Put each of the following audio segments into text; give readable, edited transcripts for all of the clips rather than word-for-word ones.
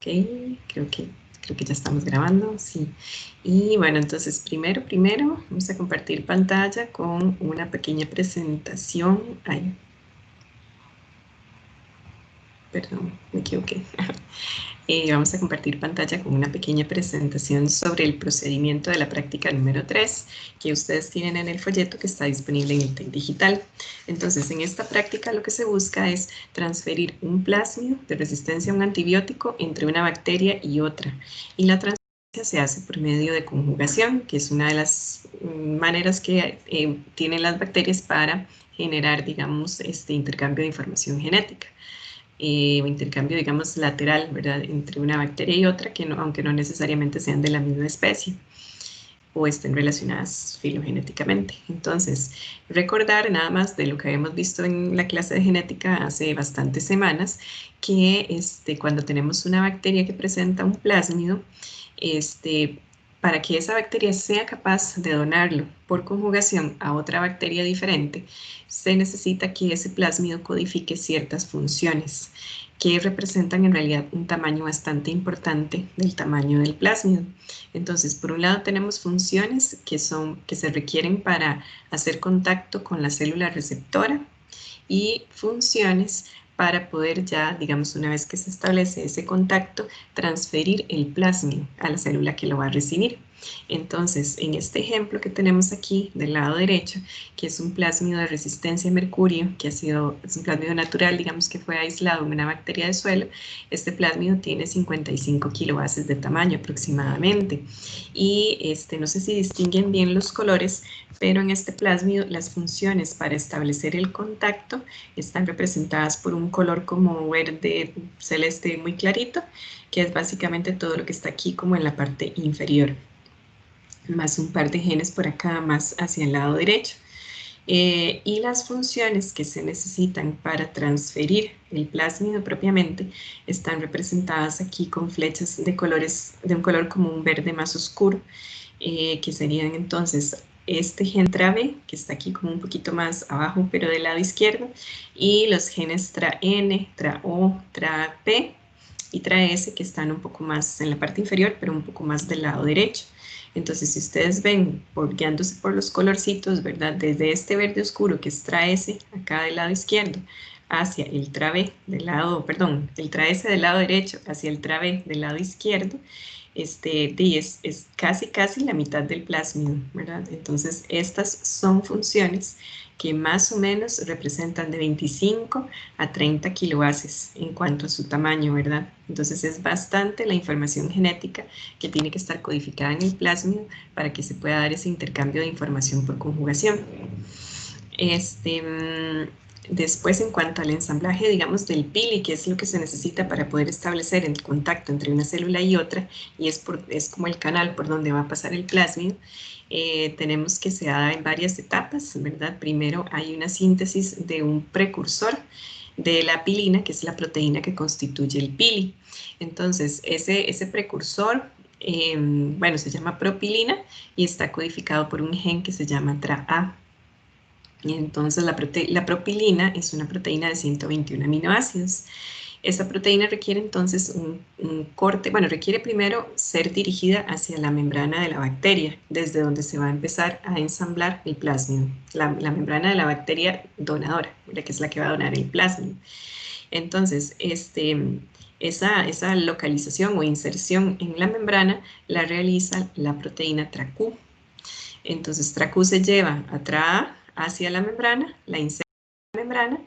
Ok, creo que ya estamos grabando, sí. Y bueno, entonces primero vamos a compartir pantalla con una pequeña presentación. Ay, perdón, me equivoqué. Vamos a compartir pantalla con una pequeña presentación sobre el procedimiento de la práctica número 3 que ustedes tienen en el folleto que está disponible en el TEC Digital. Entonces, en esta práctica lo que se busca es transferir un plásmido de resistencia a un antibiótico entre una bacteria y otra. Y la transferencia se hace por medio de conjugación, que es una de las maneras que tienen las bacterias para generar, digamos, este intercambio de información genética. Intercambio, digamos, lateral, ¿verdad?, entre una bacteria y otra, que no, aunque no necesariamente sean de la misma especie o estén relacionadas filogenéticamente. Entonces, recordar nada más de lo que habíamos visto en la clase de genética hace bastantes semanas, que cuando tenemos una bacteria que presenta un plásmido, para que esa bacteria sea capaz de donarlo por conjugación a otra bacteria diferente, se necesita que ese plásmido codifique ciertas funciones que representan en realidad un tamaño bastante importante del tamaño del plásmido. Entonces, por un lado tenemos funciones que se requieren para hacer contacto con la célula receptora y funciones para poder ya, digamos, una vez que se establece ese contacto, transferir el plásmido a la célula que lo va a recibir. Entonces, en este ejemplo que tenemos aquí del lado derecho, que es un plásmido de resistencia a mercurio, que es un plásmido natural, digamos que fue aislado en una bacteria de suelo, este plásmido tiene 55 kilobases de tamaño aproximadamente. Y no sé si distinguen bien los colores, pero en este plásmido las funciones para establecer el contacto están representadas por un color como verde celeste muy clarito, que es básicamente todo lo que está aquí como en la parte inferior, más un par de genes por acá más hacia el lado derecho. Y las funciones que se necesitan para transferir el plásmido propiamente están representadas aquí con flechas de colores, de un color como un verde más oscuro, que serían entonces este gen TRA-B, que está aquí como un poquito más abajo, pero del lado izquierdo, y los genes TRA-N, TRA-O, TRA-P y TRA-S, que están un poco más en la parte inferior, pero un poco más del lado derecho. Entonces, si ustedes ven, guiándose por los colorcitos, ¿verdad? Desde este verde oscuro, que es TRA-S, acá del lado izquierdo, hacia el TRA-B del lado, perdón, el TRA-S del lado derecho hacia el TRA-B del lado izquierdo, es casi la mitad del plásmido, ¿verdad? Entonces, estas son funciones que más o menos representan de 25 a 30 kilobases en cuanto a su tamaño, ¿verdad? Entonces, es bastante la información genética que tiene que estar codificada en el plásmido para que se pueda dar ese intercambio de información por conjugación. Después, en cuanto al ensamblaje, digamos, del pili, que es lo que se necesita para poder establecer el contacto entre una célula y otra, y es como el canal por donde va a pasar el plásmido, tenemos que se da en varias etapas, ¿verdad? Primero hay una síntesis de un precursor de la pilina, que es la proteína que constituye el pili. Entonces, ese precursor, bueno, se llama propilina y está codificado por un gen que se llama TRA-A. Y entonces la propilina es una proteína de 121 aminoácidos. Esa proteína requiere entonces un corte, bueno, requiere primero ser dirigida hacia la membrana de la bacteria, desde donde se va a empezar a ensamblar el plásmido, la membrana de la bacteria donadora, que es la que va a donar el plásmido. Entonces, esa localización o inserción en la membrana la realiza la proteína TRAQ. Entonces, TRAQ se lleva a TRA hacia la membrana, la inserta en la membrana,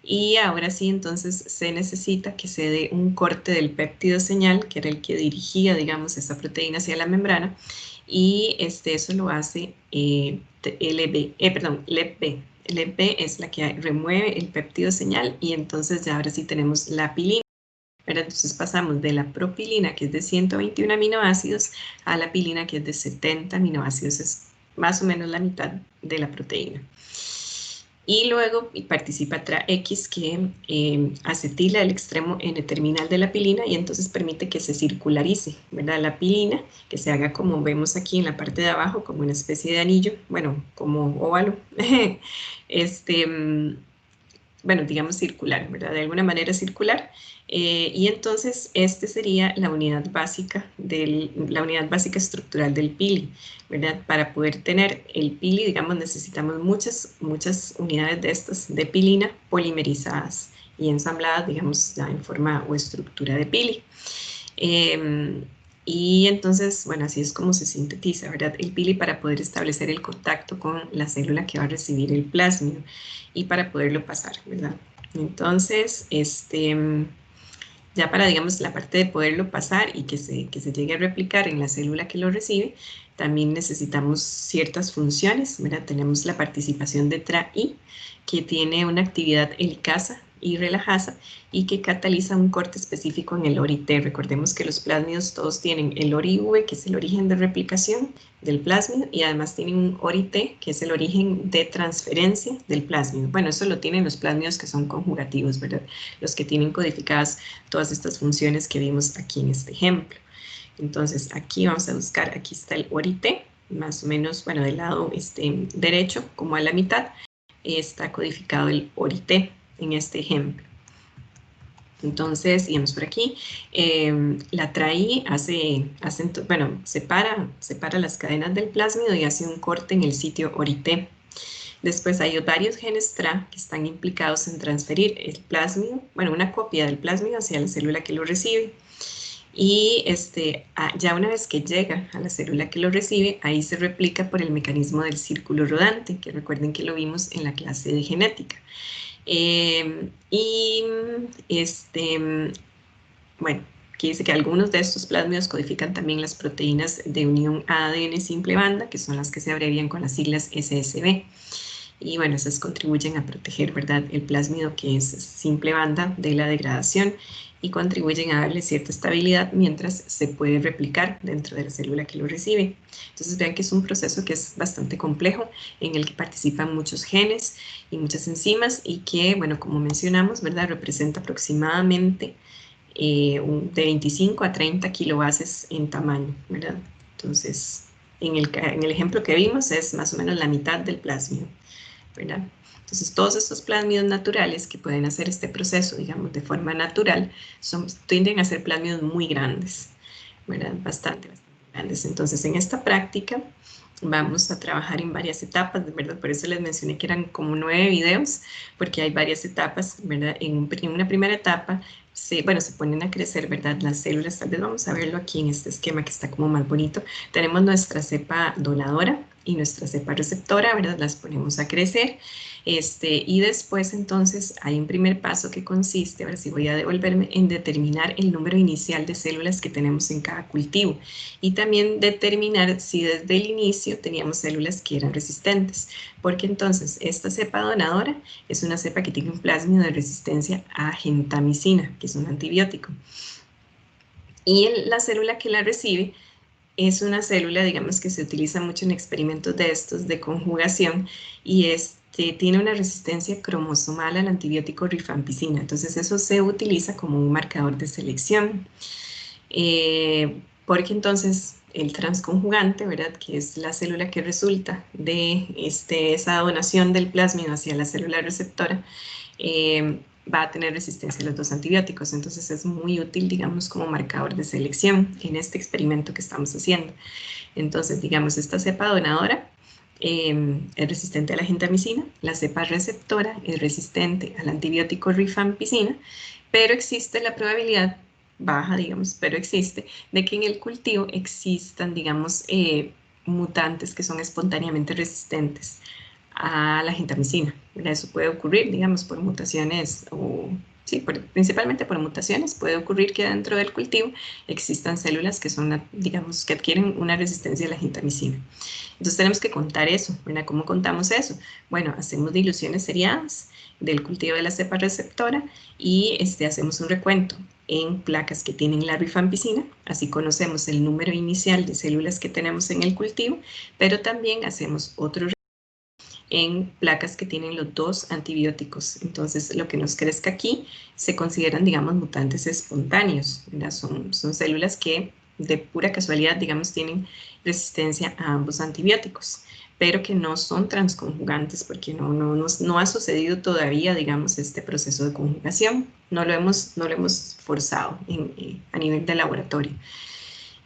y ahora sí, entonces se necesita que se dé un corte del péptido señal, que era el que dirigía, digamos, esa proteína hacia la membrana, y eso lo hace LEP-B. LEP-B es la que remueve el péptido señal, y entonces ya ahora sí tenemos la pilina. Pero entonces pasamos de la propilina, que es de 121 aminoácidos, a la pilina, que es de 70 aminoácidos. Es más o menos la mitad de la proteína. Y luego participa TRAX, que acetila el extremo N-terminal de la pilina y entonces permite que se circularice, ¿verdad?, la pilina, que se haga como vemos aquí en la parte de abajo, como una especie de anillo, bueno, como óvalo. bueno, digamos circular, ¿verdad? De alguna manera circular. Y entonces, este sería la unidad básica estructural del pili, ¿verdad? Para poder tener el pili, digamos, necesitamos muchas unidades de estas de pilina polimerizadas y ensambladas, digamos, ya en forma o estructura de pili. Y entonces, bueno, así es como se sintetiza, ¿verdad? El pili para poder establecer el contacto con la célula que va a recibir el plásmido y para poderlo pasar, ¿verdad? Entonces, ya para, digamos, la parte de poderlo pasar y que se llegue a replicar en la célula que lo recibe, también necesitamos ciertas funciones, ¿verdad? Tenemos la participación de TRA-I, que tiene una actividad helicasa y relajasa y que cataliza un corte específico en el ORI-T. Recordemos que los plásmidos todos tienen el ORI-V, que es el origen de replicación del plásmido, y además tienen un ORI-T, que es el origen de transferencia del plásmido. Bueno, eso lo tienen los plásmidos que son conjugativos, ¿verdad? Los que tienen codificadas todas estas funciones que vimos aquí en este ejemplo. Entonces, aquí vamos a buscar, aquí está el ORI-T, más o menos, bueno, del lado derecho, como a la mitad, está codificado el ORI-T en este ejemplo. Entonces, digamos por aquí, la TRA-I separa las cadenas del plásmido y hace un corte en el sitio ORI-T. Después hay varios genes TRA que están implicados en transferir el plásmido, bueno, una copia del plásmido hacia la célula que lo recibe. Y ya una vez que llega a la célula que lo recibe, ahí se replica por el mecanismo del círculo rodante, que recuerden que lo vimos en la clase de genética. Bueno, aquí dice que algunos de estos plásmidos codifican también las proteínas de unión ADN simple banda, que son las que se abrevian con las siglas SSB. Y bueno, esas contribuyen a proteger, ¿verdad?, el plásmido que es simple banda de la degradación y contribuyen a darle cierta estabilidad mientras se puede replicar dentro de la célula que lo recibe. Entonces vean que es un proceso que es bastante complejo, en el que participan muchos genes y muchas enzimas y que, bueno, como mencionamos, ¿verdad?, representa aproximadamente de 25 a 30 kilobases en tamaño, ¿verdad? Entonces, en el ejemplo que vimos es más o menos la mitad del plásmido, ¿verdad? Entonces, todos estos plásmidos naturales que pueden hacer este proceso, digamos, de forma natural, tienden a ser plásmidos muy grandes, ¿verdad? Bastante grandes. Entonces, en esta práctica vamos a trabajar en varias etapas, ¿verdad? Por eso les mencioné que eran como 9 videos, porque hay varias etapas, ¿verdad? En una primera etapa, se ponen a crecer, ¿verdad?, las células. Tal vez vamos a verlo aquí en este esquema que está como más bonito. Tenemos nuestra cepa donadora y nuestra cepa receptora, ¿verdad? Las ponemos a crecer. Y después, entonces, hay un primer paso que consiste, ahora sí voy a devolverme, en determinar el número inicial de células que tenemos en cada cultivo y también determinar si desde el inicio teníamos células que eran resistentes, porque entonces esta cepa donadora es una cepa que tiene un plásmido de resistencia a gentamicina, que es un antibiótico. Y la célula que la recibe es una célula, digamos, que se utiliza mucho en experimentos de estos de conjugación y tiene una resistencia cromosomal al antibiótico rifampicina. Entonces eso se utiliza como un marcador de selección. Porque entonces el transconjugante, ¿verdad?, que es la célula que resulta de esa donación del plásmido hacia la célula receptora, va a tener resistencia a los dos antibióticos. Entonces es muy útil, digamos, como marcador de selección en este experimento que estamos haciendo. Entonces, digamos, esta cepa donadora es resistente a la gentamicina, la cepa receptora es resistente al antibiótico rifampicina, pero existe la probabilidad baja, digamos, pero existe, de que en el cultivo existan, digamos, mutantes que son espontáneamente resistentes a la gentamicina. Eso puede ocurrir, digamos, por mutaciones o... Sí, principalmente por mutaciones puede ocurrir que dentro del cultivo existan células que son, digamos, que adquieren una resistencia a la gentamicina. Entonces tenemos que contar eso, ¿verdad? ¿Cómo contamos eso? Bueno, hacemos diluciones seriadas del cultivo de la cepa receptora y hacemos un recuento en placas que tienen la rifampicina, así conocemos el número inicial de células que tenemos en el cultivo, pero también hacemos otro en placas que tienen los dos antibióticos. Entonces, lo que nos crezca aquí se consideran, digamos, mutantes espontáneos, ¿verdad? Son células que de pura casualidad, digamos, tienen resistencia a ambos antibióticos. pero que no son transconjugantes porque no ha sucedido todavía, digamos, este proceso de conjugación. No lo hemos forzado a nivel de laboratorio.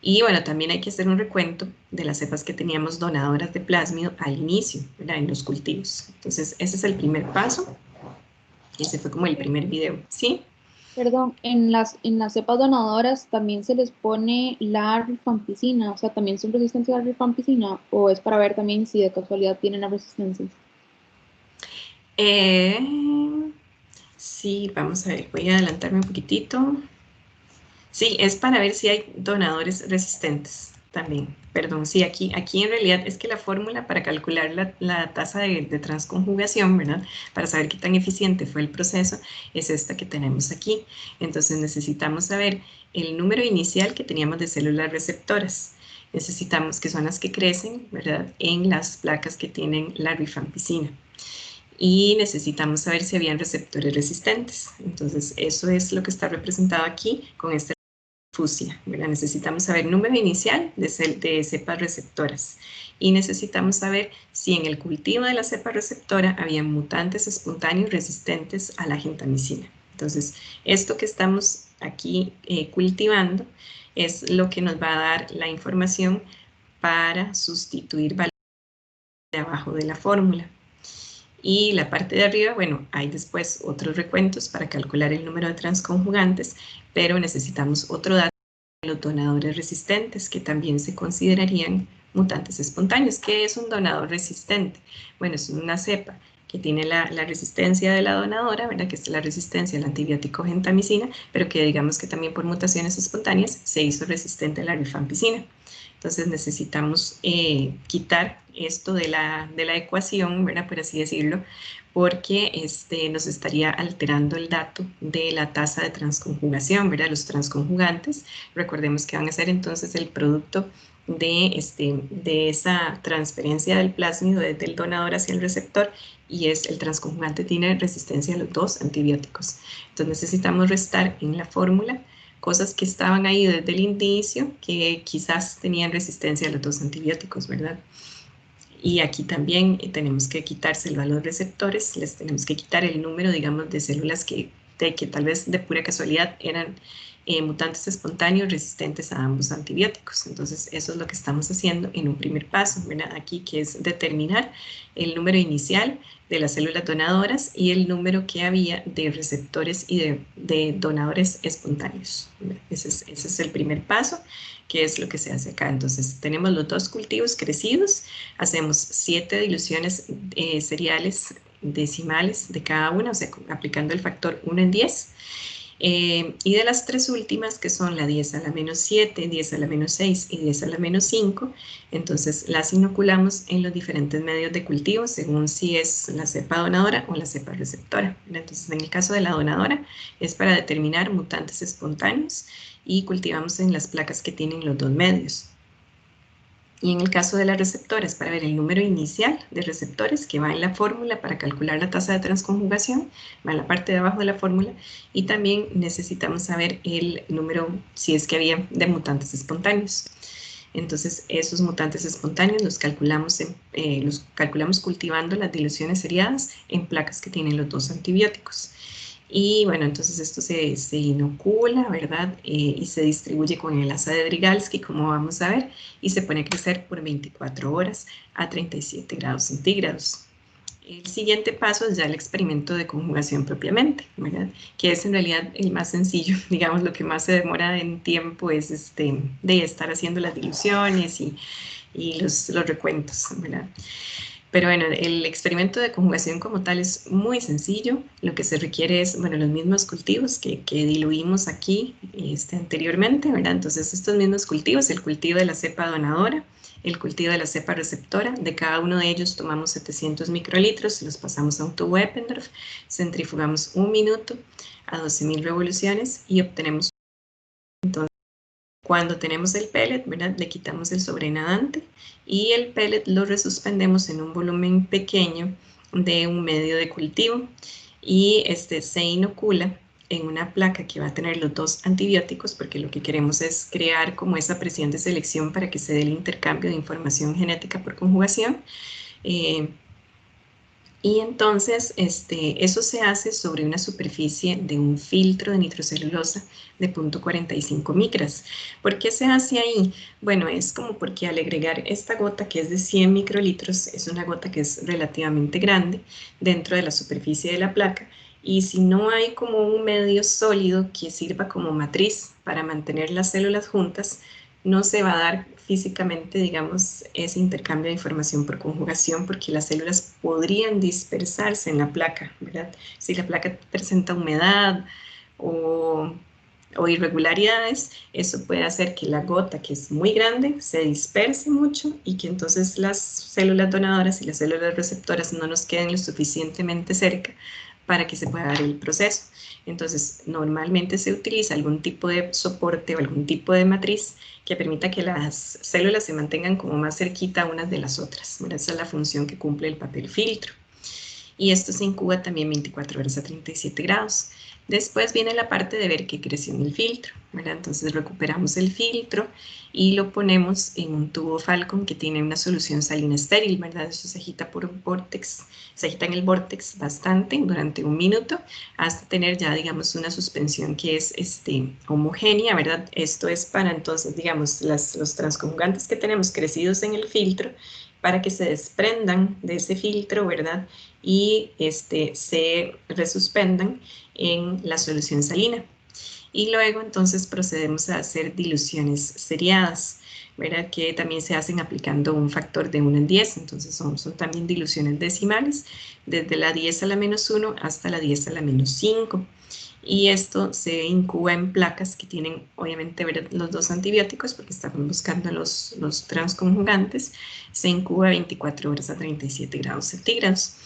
Y bueno, también hay que hacer un recuento de las cepas que teníamos donadoras de plásmido al inicio, ¿verdad? En los cultivos. Entonces, ese es el primer paso. Ese fue como el primer video, ¿sí? Perdón, en las cepas donadoras también se les pone la rifampicina, o sea, ¿también son resistentes a la rifampicina o es para ver también si de casualidad tienen la resistencia? Sí, vamos a ver, voy a adelantarme un poquitito. Sí, es para ver si hay donadores resistentes también. Perdón, sí, aquí en realidad es que la fórmula para calcular la tasa de transconjugación, ¿verdad? Para saber qué tan eficiente fue el proceso, es esta que tenemos aquí. Entonces necesitamos saber el número inicial que teníamos de células receptoras. Necesitamos que son las que crecen, ¿verdad? En las placas que tienen la rifampicina. Y necesitamos saber si habían receptores resistentes. Entonces eso es lo que está representado aquí con este fusia, ¿verdad? Necesitamos saber el número inicial de cepas receptoras y necesitamos saber si en el cultivo de la cepa receptora había mutantes espontáneos resistentes a la gentamicina. Entonces, esto que estamos aquí cultivando es lo que nos va a dar la información para sustituir valores de abajo de la fórmula. Y la parte de arriba, bueno, hay después otros recuentos para calcular el número de transconjugantes, pero necesitamos otro dato de los donadores resistentes, que también se considerarían mutantes espontáneos. ¿Qué es un donador resistente? Bueno, es una cepa que tiene la resistencia de la donadora, ¿verdad? Que es la resistencia al antibiótico gentamicina, pero que digamos que también por mutaciones espontáneas se hizo resistente a la rifampicina. Entonces necesitamos quitar esto de la ecuación, ¿verdad? Por así decirlo, porque nos estaría alterando el dato de la tasa de transconjugación, ¿verdad? Los transconjugantes, recordemos que van a ser entonces el producto de esa transferencia del plásmido desde el donador hacia el receptor, y el transconjugante tiene resistencia a los dos antibióticos. Entonces necesitamos restar en la fórmula cosas que estaban ahí desde el inicio, que quizás tenían resistencia a los dos antibióticos, ¿verdad? Y aquí también tenemos que quitárselo a los receptores, les tenemos que quitar el número, digamos, de células que tal vez de pura casualidad eran mutantes espontáneos resistentes a ambos antibióticos. Entonces, eso es lo que estamos haciendo en un primer paso, ¿verdad? Aquí, que es determinar el número inicial de las células donadoras y el número que había de receptores y de donadores espontáneos. Ese es el primer paso, que es lo que se hace acá. Entonces, tenemos los dos cultivos crecidos, hacemos 7 diluciones seriales decimales de cada una, o sea, aplicando el factor 1 en 10. Y de las tres últimas, que son la 10 a la menos 7, 10 a la menos 6 y 10 a la menos 5, entonces las inoculamos en los diferentes medios de cultivo, según si es la cepa donadora o la cepa receptora. Entonces, en el caso de la donadora, es para determinar mutantes espontáneos y cultivamos en las placas que tienen los dos medios. Y en el caso de las receptoras, para ver el número inicial de receptores que va en la fórmula para calcular la tasa de transconjugación, va en la parte de abajo de la fórmula, y también necesitamos saber el número, si es que había, de mutantes espontáneos. Entonces, esos mutantes espontáneos los calculamos cultivando las diluciones seriadas en placas que tienen los dos antibióticos. Y bueno, entonces esto se inocula, ¿verdad? Y se distribuye con el asa de Drygalski, como vamos a ver, y se pone a crecer por 24 horas a 37 grados centígrados. El siguiente paso es ya el experimento de conjugación propiamente, ¿verdad? Que es en realidad el más sencillo, digamos, lo que más se demora en tiempo es de estar haciendo las diluciones y los recuentos, ¿verdad? Pero bueno, el experimento de conjugación como tal es muy sencillo. Lo que se requiere es, bueno, los mismos cultivos que diluimos aquí anteriormente, ¿verdad? Entonces, estos mismos cultivos, el cultivo de la cepa donadora, el cultivo de la cepa receptora, de cada uno de ellos tomamos 700 microlitros, los pasamos a un tubo Eppendorf, centrifugamos 1 minuto a 12.000 revoluciones y obtenemos. Entonces, cuando tenemos el pellet, ¿verdad? Le quitamos el sobrenadante y el pellet lo resuspendemos en un volumen pequeño de un medio de cultivo y se inocula en una placa que va a tener los dos antibióticos, porque lo que queremos es crear como esa presión de selección para que se dé el intercambio de información genética por conjugación. Y entonces eso se hace sobre una superficie de un filtro de nitrocelulosa de 0.45 micras. ¿Por qué se hace ahí? Bueno, es como porque al agregar esta gota que es de 100 microlitros, es una gota que es relativamente grande dentro de la superficie de la placa, y si no hay como un medio sólido que sirva como matriz para mantener las células juntas, no se va a dar físicamente, digamos, ese intercambio de información por conjugación, porque las células podrían dispersarse en la placa, ¿verdad? Si la placa presenta humedad o, o irregularidades, eso puede hacer que la gota, que es muy grande, se disperse mucho y que entonces las células donadoras y las células receptoras no nos queden lo suficientemente cerca para que se pueda dar el proceso. Entonces, normalmente se utiliza algún tipo de soporte o algún tipo de matriz que permita que las células se mantengan como más cerquita unas de las otras. Bueno, esa es la función que cumple el papel filtro. Y esto se incuba también 24 horas a 37 grados. Después viene la parte de ver qué creció en el filtro, ¿verdad? Entonces recuperamos el filtro y lo ponemos en un tubo Falcon que tiene una solución salina estéril, ¿verdad? Eso se agita por un vórtex, se agita en el vórtex bastante durante 1 minuto hasta tener ya, digamos, una suspensión que es homogénea, ¿verdad? Esto es para entonces, digamos, los transconjugantes que tenemos crecidos en el filtro, para que se desprendan de ese filtro, ¿verdad? Y se resuspendan en la solución salina. Y luego entonces procedemos a hacer diluciones seriadas, ¿verdad? Que también se hacen aplicando un factor de 1 en 10, entonces son también diluciones decimales, desde la 10 a la -1 hasta la 10 a la -5. Y esto se incuba en placas que tienen obviamente los dos antibióticos, porque estamos buscando los transconjugantes. Se incuba 24 horas a 37 grados centígrados.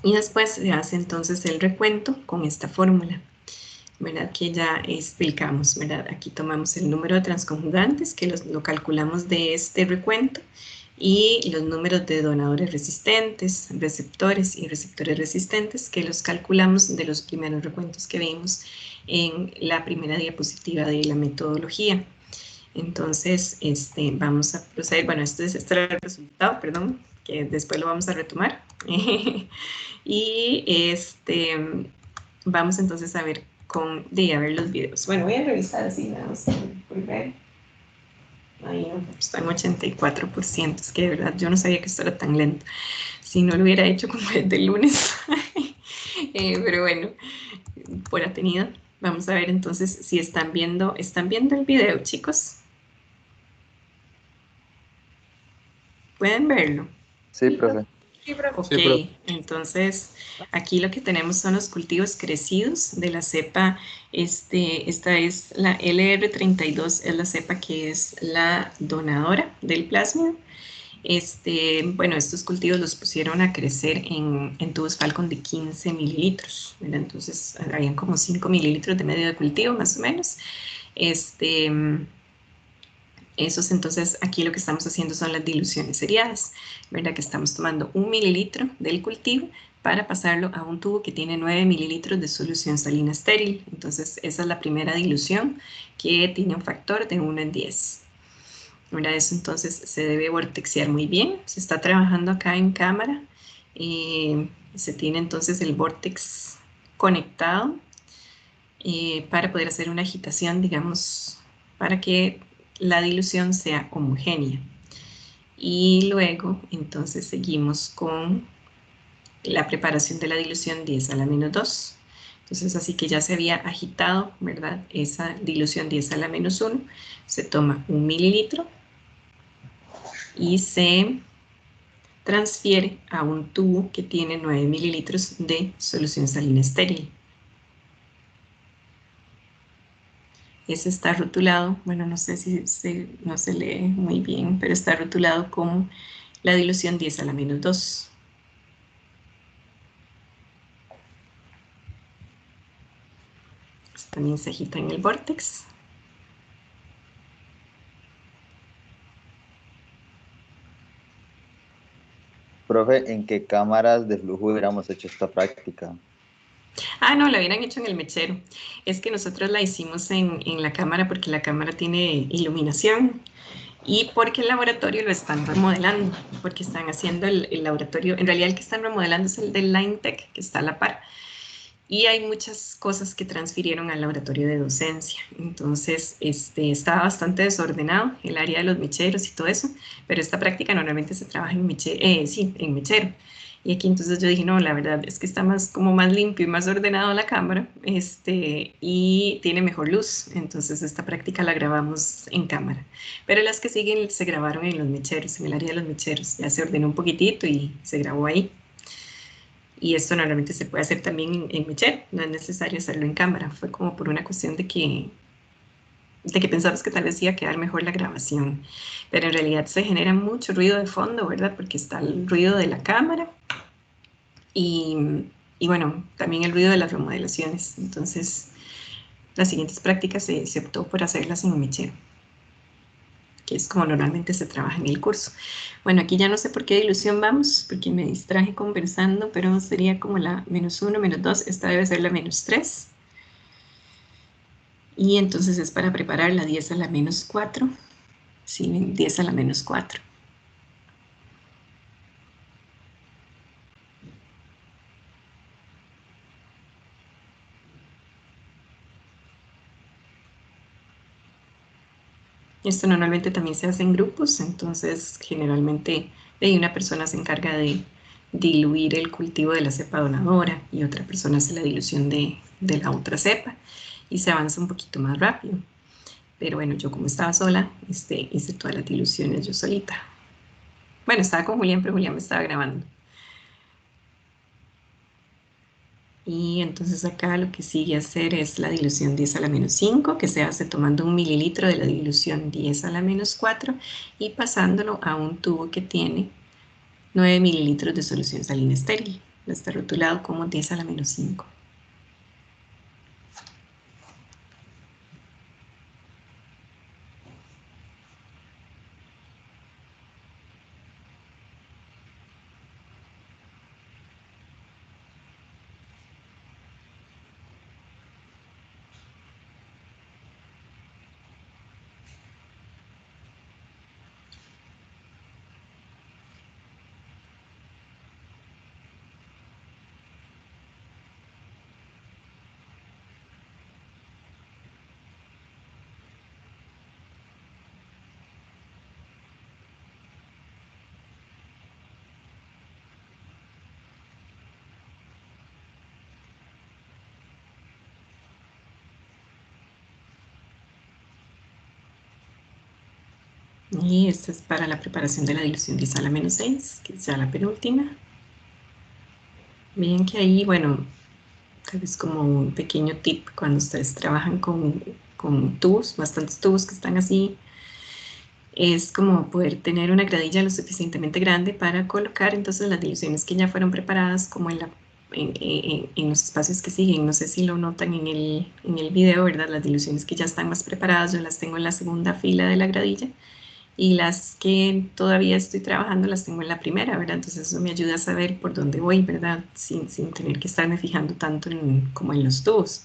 Y después se hace entonces el recuento con esta fórmula, ¿verdad? Que ya explicamos, ¿verdad? Aquí tomamos el número de transconjugantes, que lo calculamos de este recuento, y los números de donadores resistentes, receptores y receptores resistentes, que los calculamos de los primeros recuentos que vimos en la primera diapositiva de la metodología. Entonces, vamos a proceder. Bueno, este era el resultado, perdón, que después lo vamos a retomar. Y vamos entonces a ver a ver los videos. Bueno, voy a revisar así nada más por ver. Ahí no, está en 84%, es que de verdad yo no sabía que esto era tan lento. Si no lo hubiera hecho como desde el lunes. Pero bueno, por atenida. Vamos a ver entonces si están viendo el video, chicos. ¿Pueden verlo? Sí, profe. Sí, profe. Ok, Sí, profe. entonces aquí lo que tenemos son los cultivos crecidos de la cepa, esta es la LR32, es la cepa que es la donadora del plásmido. Bueno, estos cultivos los pusieron a crecer en tubos Falcon de 15 mililitros, ¿verdad? Entonces habían como 5 mililitros de medio de cultivo más o menos. Esos, entonces, aquí lo que estamos haciendo son las diluciones seriadas, ¿verdad? Que estamos tomando 1 mililitro del cultivo para pasarlo a un tubo que tiene 9 mililitros de solución salina estéril. Entonces, esa es la primera dilución que tiene un factor de 1 en 10. ¿Verdad? Eso entonces se debe vortexear muy bien. Se está trabajando acá en cámara. Se tiene entonces el vórtex conectado para poder hacer una agitación, digamos, para que la dilución sea homogénea. Y luego, entonces, seguimos con la preparación de la dilución 10 a la -2. Entonces, así que ya se había agitado, ¿verdad? Esa dilución 10 a la -1. Se toma 1 mililitro y se transfiere a un tubo que tiene 9 mililitros de solución salina estéril. Ese está rotulado, bueno, no sé si no se lee muy bien, pero está rotulado como la dilución 10 a la -2. También se agita en el vórtex. Profe, ¿en qué cámaras de flujo hubiéramos hecho esta práctica? Ah, no, la hubieran hecho en el mechero. Es que nosotros la hicimos en la cámara porque la cámara tiene iluminación y porque el laboratorio lo están remodelando, porque están haciendo el laboratorio, en realidad el que están remodelando es el del LineTech, que está a la par. Y hay muchas cosas que transfirieron al laboratorio de docencia. Entonces, estaba bastante desordenado el área de los mecheros y todo eso, pero esta práctica normalmente se trabaja en sí, en mechero. Y aquí entonces yo dije, no, la verdad es que está más, como más limpio y más ordenado la cámara, y tiene mejor luz. Entonces esta práctica la grabamos en cámara. Pero las que siguen se grabaron en los mecheros, en el área de los mecheros. Ya se ordenó un poquitito y se grabó ahí. Y esto normalmente se puede hacer también en mechero, no es necesario hacerlo en cámara. Fue como por una cuestión de que pensamos que tal vez iba a quedar mejor la grabación. Pero en realidad se genera mucho ruido de fondo, ¿verdad? Porque está el ruido de la cámara y, y bueno, también el ruido de las remodelaciones. Entonces, las siguientes prácticas se optó por hacerlas en mechero, que es como normalmente se trabaja en el curso. Bueno, aquí ya no sé por qué dilución vamos, porque me distraje conversando, pero sería como la -1, -2, esta debe ser la -3. Y entonces es para preparar la 10 a la -4, sí, 10 a la -4. Esto normalmente también se hace en grupos, entonces generalmente una persona se encarga de diluir el cultivo de la cepa donadora y otra persona hace la dilución de la otra cepa y se avanza un poquito más rápido. Pero bueno, yo como estaba sola, hice todas las diluciones yo solita. Bueno, estaba con Julián, pero Julián me estaba grabando. Y entonces acá lo que sigue hacer es la dilución 10 a la -5, que se hace tomando 1 mililitro de la dilución 10 a la -4 y pasándolo a un tubo que tiene 9 mililitros de solución salina estéril. Está rotulado como 10 a la -5. Y esta es para la preparación de la dilución 10 a la -6, que es ya la penúltima. Miren que ahí, bueno, tal vez como un pequeño tip cuando ustedes trabajan con tubos, bastantes tubos que están así, es como poder tener una gradilla lo suficientemente grande para colocar entonces las diluciones que ya fueron preparadas como en los espacios que siguen. No sé si lo notan en el video, ¿verdad? Las diluciones que ya están más preparadas, yo las tengo en la segunda fila de la gradilla y las que todavía estoy trabajando las tengo en la primera, ¿verdad? Entonces eso me ayuda a saber por dónde voy, ¿verdad? Sin tener que estarme fijando tanto como en los tubos,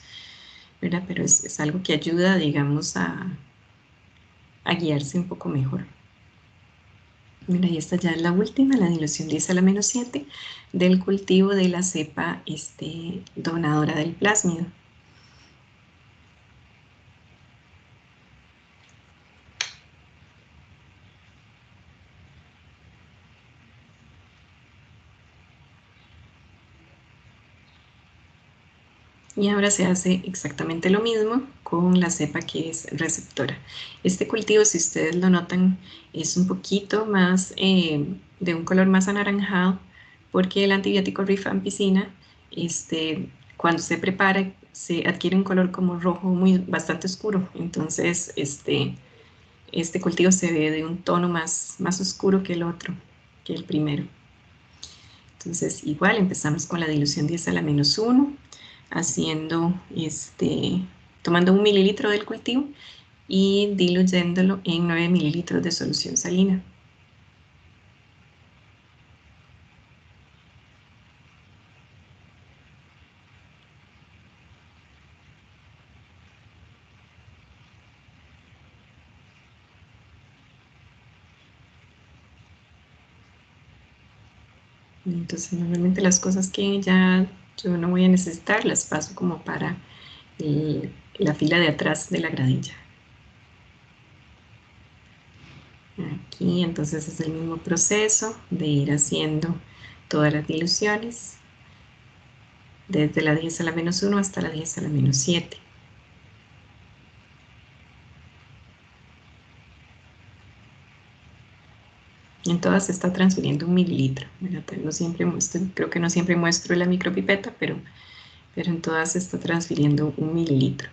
¿verdad? Pero es algo que ayuda, digamos, a guiarse un poco mejor. Mira, y esta ya es la última, la dilución 10 a la -7 del cultivo de la cepa donadora del plásmido. Y ahora se hace exactamente lo mismo con la cepa que es receptora. Este cultivo, si ustedes lo notan, es un poquito más de un color más anaranjado porque el antibiótico rifampicina, cuando se prepara, se adquiere un color como rojo bastante oscuro. Entonces, este cultivo se ve de un tono más oscuro que el otro, que el primero. Entonces, igual empezamos con la dilución 10 a la -1, haciendo, tomando 1 mililitro del cultivo y diluyéndolo en 9 mililitros de solución salina. Entonces normalmente las cosas que ya yo no voy a necesitar las paso como para la fila de atrás de la gradilla. Aquí entonces es el mismo proceso de ir haciendo todas las diluciones desde la 10 a la menos 1 hasta la 10 a la menos 7. Y en todas se está transfiriendo 1 mililitro. No siempre creo que no siempre muestro la micropipeta, pero en todas se está transfiriendo 1 mililitro.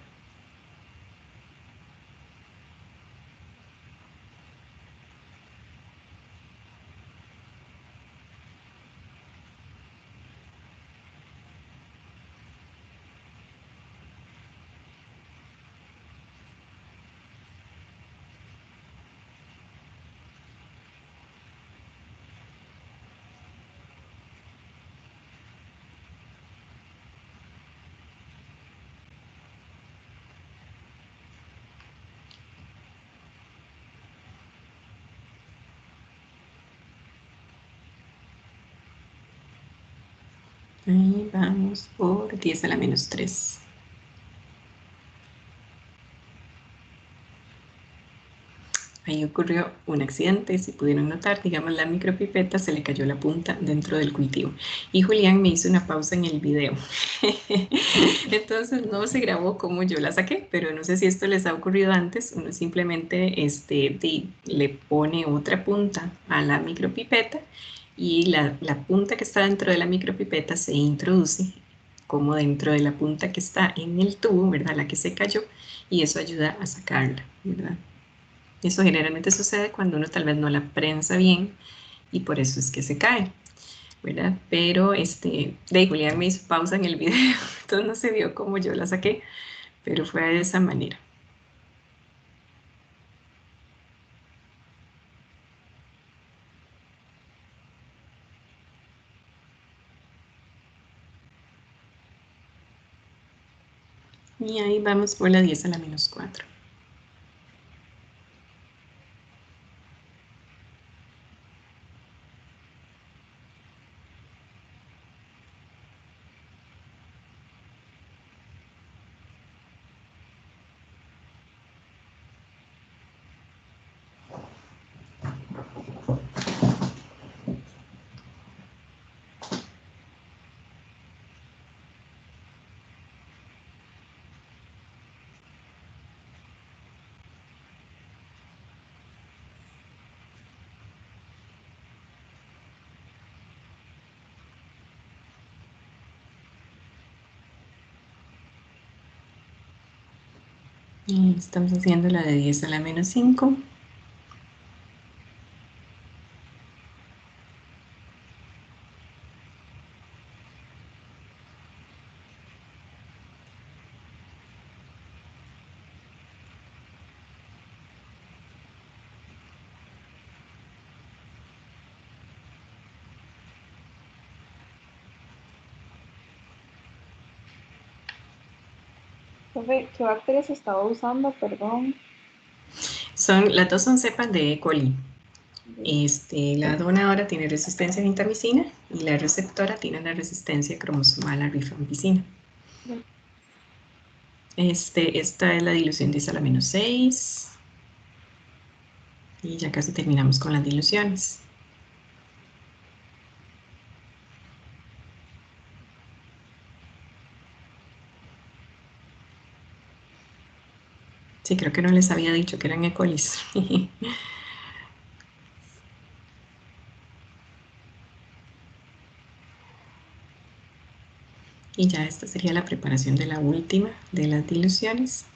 Ahí vamos por 10 a la menos 3. Ahí ocurrió un accidente, si pudieron notar, digamos la micropipeta se le cayó la punta dentro del cultivo. Y Julián me hizo una pausa en el video. Entonces no se grabó como yo la saqué, pero no sé si esto les ha ocurrido antes. Uno simplemente le pone otra punta a la micropipeta y la punta que está dentro de la micropipeta se introduce como dentro de la punta que está en el tubo, ¿verdad? La que se cayó, y eso ayuda a sacarla, ¿verdad? Eso generalmente sucede cuando uno tal vez no la prensa bien y por eso es que se cae, ¿verdad? Pero Julián me hizo pausa en el video, entonces no se vio cómo yo la saqué, pero fue de esa manera. Y ahí vamos por la 10 a la menos 4. Y estamos haciendo la de 10 a la menos 5. Profe, ¿qué bacterias estaba usando? Perdón. Las dos son cepas de E. coli. La donadora tiene resistencia a gentamicina y la receptora tiene la resistencia cromosomal a rifampicina. Esta es la dilución 10 a la menos 6. Y ya casi terminamos con las diluciones. Sí, creo que no les había dicho que eran E. coli. Y ya esta sería la preparación de la última de las diluciones.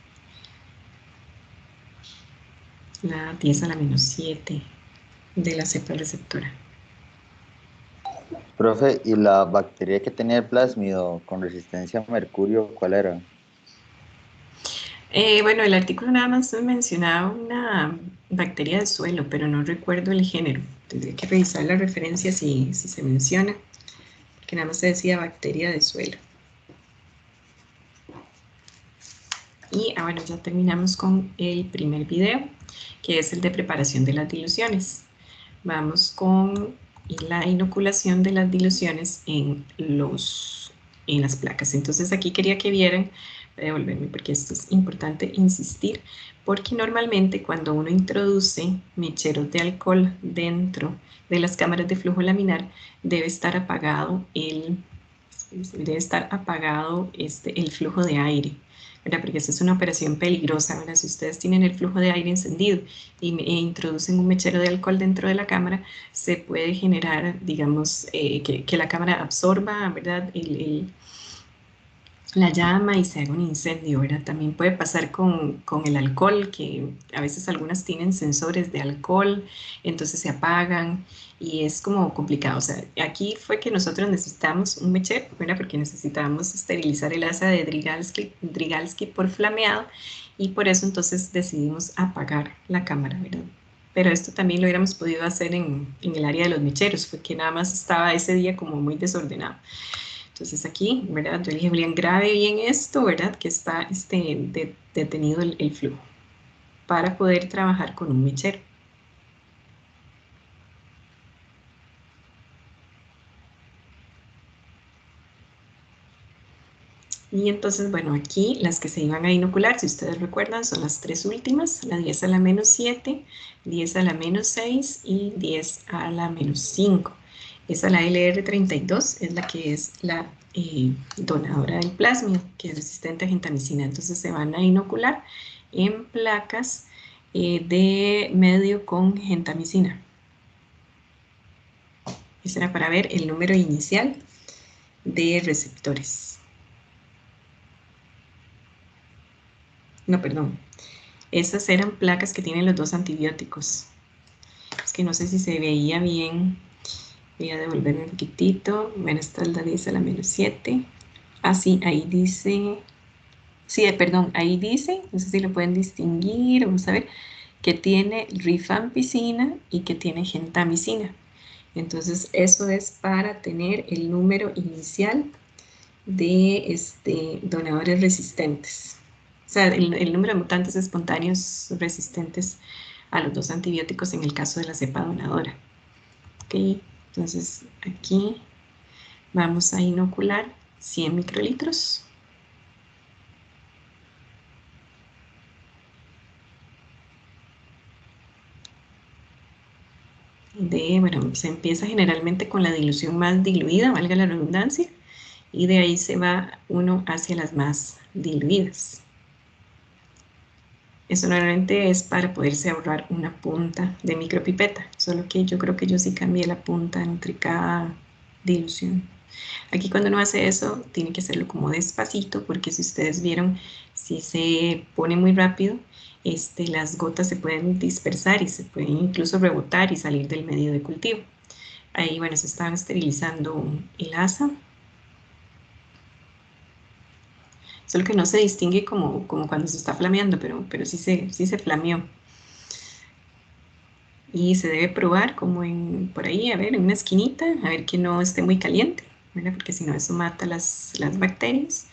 La 10 a la menos 7 de la cepa receptora. Profe, ¿y la bacteria que tenía el plásmido con resistencia a mercurio, cuál era? Bueno, el artículo nada más mencionaba una bacteria de suelo, pero no recuerdo el género. Tendría que revisar la referencia si se menciona, porque nada más se decía bacteria de suelo. Y bueno, ya terminamos con el primer video, que es el de preparación de las diluciones. Vamos con y la inoculación de las diluciones en las placas. Entonces aquí quería que vieran, voy a devolverme porque esto es importante insistir, porque normalmente cuando uno introduce mecheros de alcohol dentro de las cámaras de flujo laminar, debe estar apagado el flujo de aire, ¿verdad? Porque esta es una operación peligrosa, ¿verdad? Si ustedes tienen el flujo de aire encendido e introducen un mechero de alcohol dentro de la cámara, se puede generar, digamos, que la cámara absorba, ¿verdad? La llama y se haga un incendio, ¿verdad? También puede pasar con el alcohol, que a veces algunas tienen sensores de alcohol, entonces se apagan y es como complicado. O sea, aquí fue que nosotros necesitamos un mechero, ¿verdad? Porque necesitábamos esterilizar el asa de Drygalski por flameado y por eso entonces decidimos apagar la cámara, ¿verdad? Pero esto también lo hubiéramos podido hacer en el área de los mecheros, fue que nada más estaba ese día como muy desordenado. Entonces aquí, ¿verdad? Yo dije, bien, grabe bien esto, ¿verdad? Que está detenido el flujo para poder trabajar con un mechero. Y entonces, bueno, aquí las que se iban a inocular, si ustedes recuerdan, son las tres últimas, la 10 a la menos 7, 10 a la menos 6 y 10 a la menos 5. Esa, la LR32, es la que es la donadora del plásmido, que es resistente a gentamicina. Entonces se van a inocular en placas de medio con gentamicina. Eso era para ver el número inicial de receptores. No, perdón. Esas eran placas que tienen los dos antibióticos. Es que no sé si se veía bien. Voy a devolverme un poquitito. Bueno, esta es la 10 a la menos 7. Ah, sí, ahí dice... Sí, perdón, ahí dice, no sé si lo pueden distinguir, vamos a ver, que tiene rifampicina y que tiene gentamicina. Entonces, eso es para tener el número inicial de donadores resistentes. O sea, el número de mutantes espontáneos resistentes a los dos antibióticos en el caso de la cepa donadora. Ok, entonces aquí vamos a inocular 100 microlitros. Bueno, se empieza generalmente con la dilución más diluida, valga la redundancia, y de ahí se va uno hacia las más diluidas. Eso normalmente es para poderse ahorrar una punta de micropipeta, solo que yo creo que yo sí cambié la punta entre cada dilución. Aquí cuando uno hace eso, tiene que hacerlo como despacito, porque si ustedes vieron, si se pone muy rápido, las gotas se pueden dispersar y se pueden incluso rebotar y salir del medio de cultivo. Ahí, bueno, se estaban esterilizando el asa. Solo que no se distingue como cuando se está flameando, pero sí se flameó. Y se debe probar como por ahí, a ver, en una esquinita, a ver que no esté muy caliente, ¿verdad? Porque si no eso mata las bacterias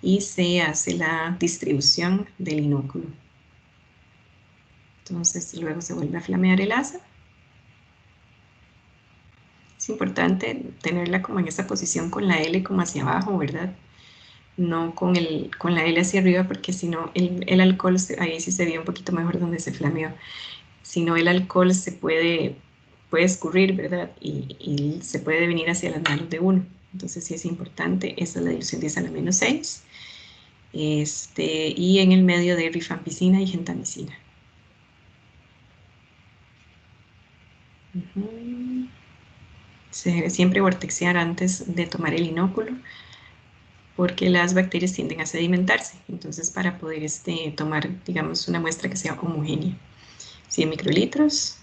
y se hace la distribución del inóculo. Entonces luego se vuelve a flamear el asa. Es importante tenerla como en esa posición con la L como hacia abajo, ¿verdad? No con la L hacia arriba, porque si no el alcohol, ahí sí se vio un poquito mejor donde se flameó. Si no, el alcohol se puede escurrir, ¿verdad? Y se puede venir hacia las manos de uno. Entonces sí es importante. Esta es la dilución 10 a la menos 6. Y en el medio de rifampicina y gentamicina. Se debe siempre vortexear antes de tomar el inóculo, porque las bacterias tienden a sedimentarse. Entonces, para poder tomar, digamos, una muestra que sea homogénea. 100 microlitros.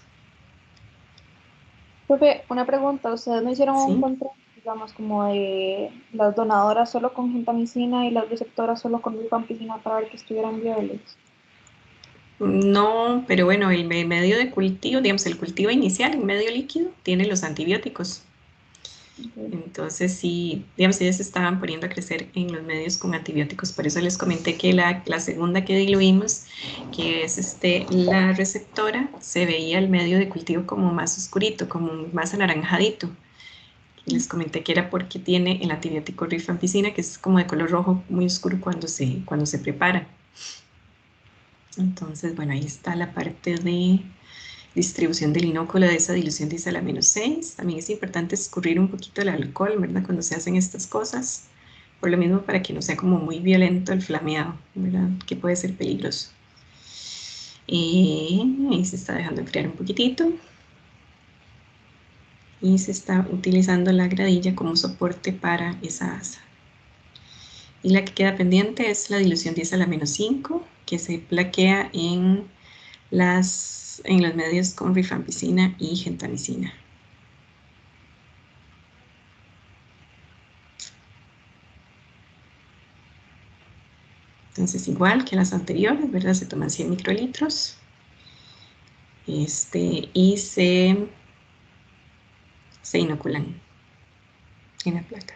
Profe, una pregunta, ¿ustedes no hicieron un ¿Sí? control, digamos, como de las donadoras solo con gentamicina y las receptoras solo con rifampicina para ver que estuvieran viables? No, pero bueno, el medio de cultivo, digamos, el cultivo inicial, el medio líquido, tiene los antibióticos. Okay. Entonces, sí, digamos, ellas se estaban poniendo a crecer en los medios con antibióticos. Por eso les comenté que la segunda que diluimos que es la receptora, se veía el medio de cultivo como más oscurito, como más anaranjadito. Les comenté que era porque tiene el antibiótico rifampicina, que es como de color rojo muy oscuro cuando se prepara. Entonces, bueno, ahí está la parte de distribución del inóculo de esa dilución de isalamenos 6. También es importante escurrir un poquito el alcohol, ¿verdad? Cuando se hacen estas cosas. Por lo mismo, para que no sea como muy violento el flameado, ¿verdad? Que puede ser peligroso. Ahí se está dejando enfriar un poquitito. Y se está utilizando la gradilla como soporte para esa asa. Y la que queda pendiente es la dilución 10 a la menos 5, que se plaquea en los medios con rifampicina y gentamicina. Entonces, igual que las anteriores, ¿verdad? Se toman 100 microlitros y se inoculan en la placa.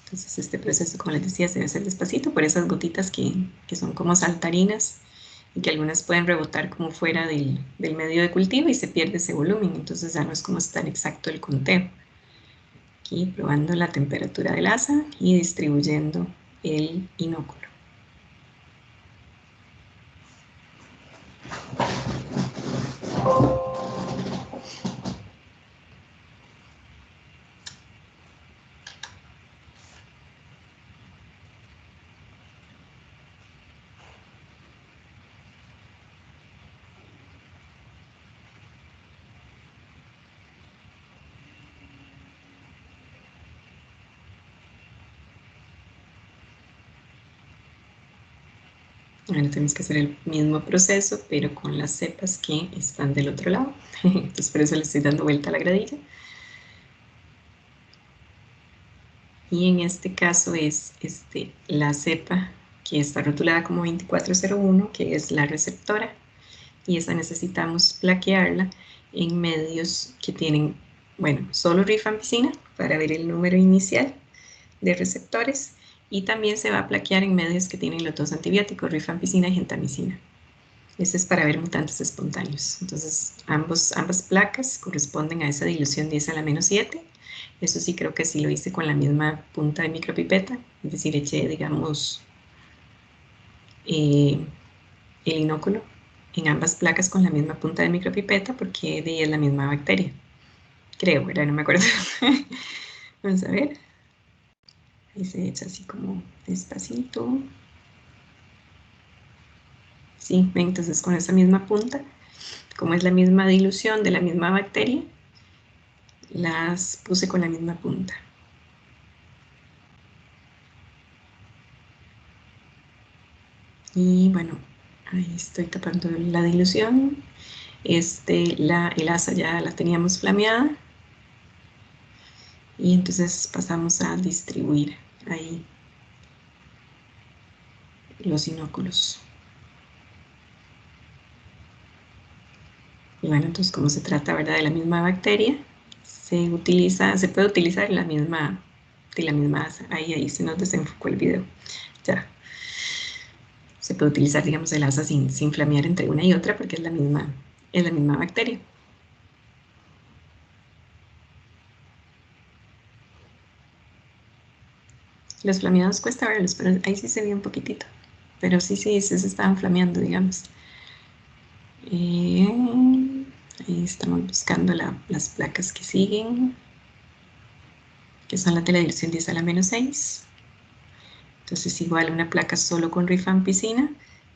Entonces, este proceso, como les decía, se debe hacer despacito por esas gotitas que son como saltarinas y que algunas pueden rebotar como fuera del medio de cultivo y se pierde ese volumen. Entonces, ya no es como tan exacto el conteo. Aquí probando la temperatura del asa y distribuyendo el inóculo. Ahora tenemos que hacer el mismo proceso, pero con las cepas que están del otro lado. Entonces por eso le estoy dando vuelta a la gradilla. Y en este caso es la cepa que está rotulada como 2401, que es la receptora. Y esa necesitamos plaquearla en medios que tienen, bueno, solo rifampicina para ver el número inicial de receptores. Y también se va a plaquear en medios que tienen los dos antibióticos, rifampicina y gentamicina. Este es para ver mutantes espontáneos. Entonces, ambas placas corresponden a esa dilución 10 a la menos 7. Eso sí creo que sí lo hice con la misma punta de micropipeta, es decir, eché, digamos, el inóculo en ambas placas con la misma punta de micropipeta porque de ahí es la misma bacteria. Creo, ¿verdad? No me acuerdo. Vamos a ver. Ahí se echa así como despacito. Sí, entonces con esa misma punta, como es la misma dilución de la misma bacteria, las puse con la misma punta. Y bueno, ahí estoy tapando la dilución. El asa ya la teníamos flameada. Y entonces pasamos a distribuir ahí los inóculos. Y bueno, entonces como se trata, ¿verdad?, de la misma bacteria, se puede utilizar la misma asa. Ahí se nos desenfocó el video. Ya. Se puede utilizar, digamos, el asa sin flamear entre una y otra porque es la misma bacteria. Los flameados cuesta verlos, pero ahí sí se ve un poquitito. Pero sí se estaban flameando, digamos. Ahí estamos buscando las placas que siguen, que son las de la dirección 10 a la menos 6. Entonces igual una placa solo con rifampicina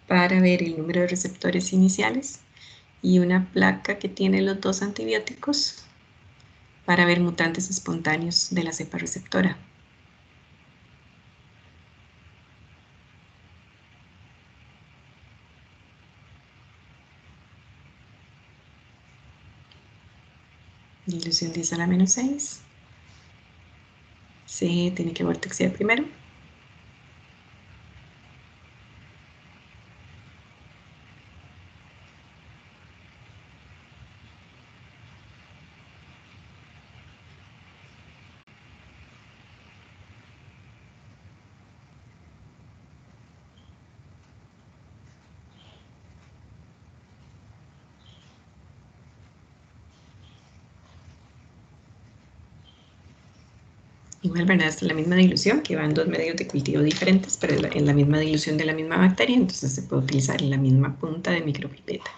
para ver el número de receptores iniciales y una placa que tiene los dos antibióticos para ver mutantes espontáneos de la cepa receptora. Dilución 10 a la menos 6. Se tiene que vortexear primero. Igual, ¿verdad? Esta es la misma dilución que van dos medios de cultivo diferentes, pero es la misma dilución de la misma bacteria, entonces se puede utilizar la misma punta de micropipeta.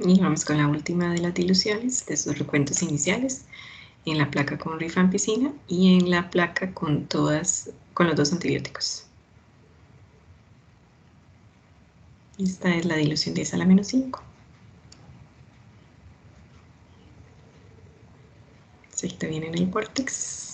Y vamos con la última de las diluciones, de sus recuentos iniciales, en la placa con rifampicina y en la placa con los dos antibióticos. Esta es la dilución 10 a la menos 5. Esto viene en el córtex.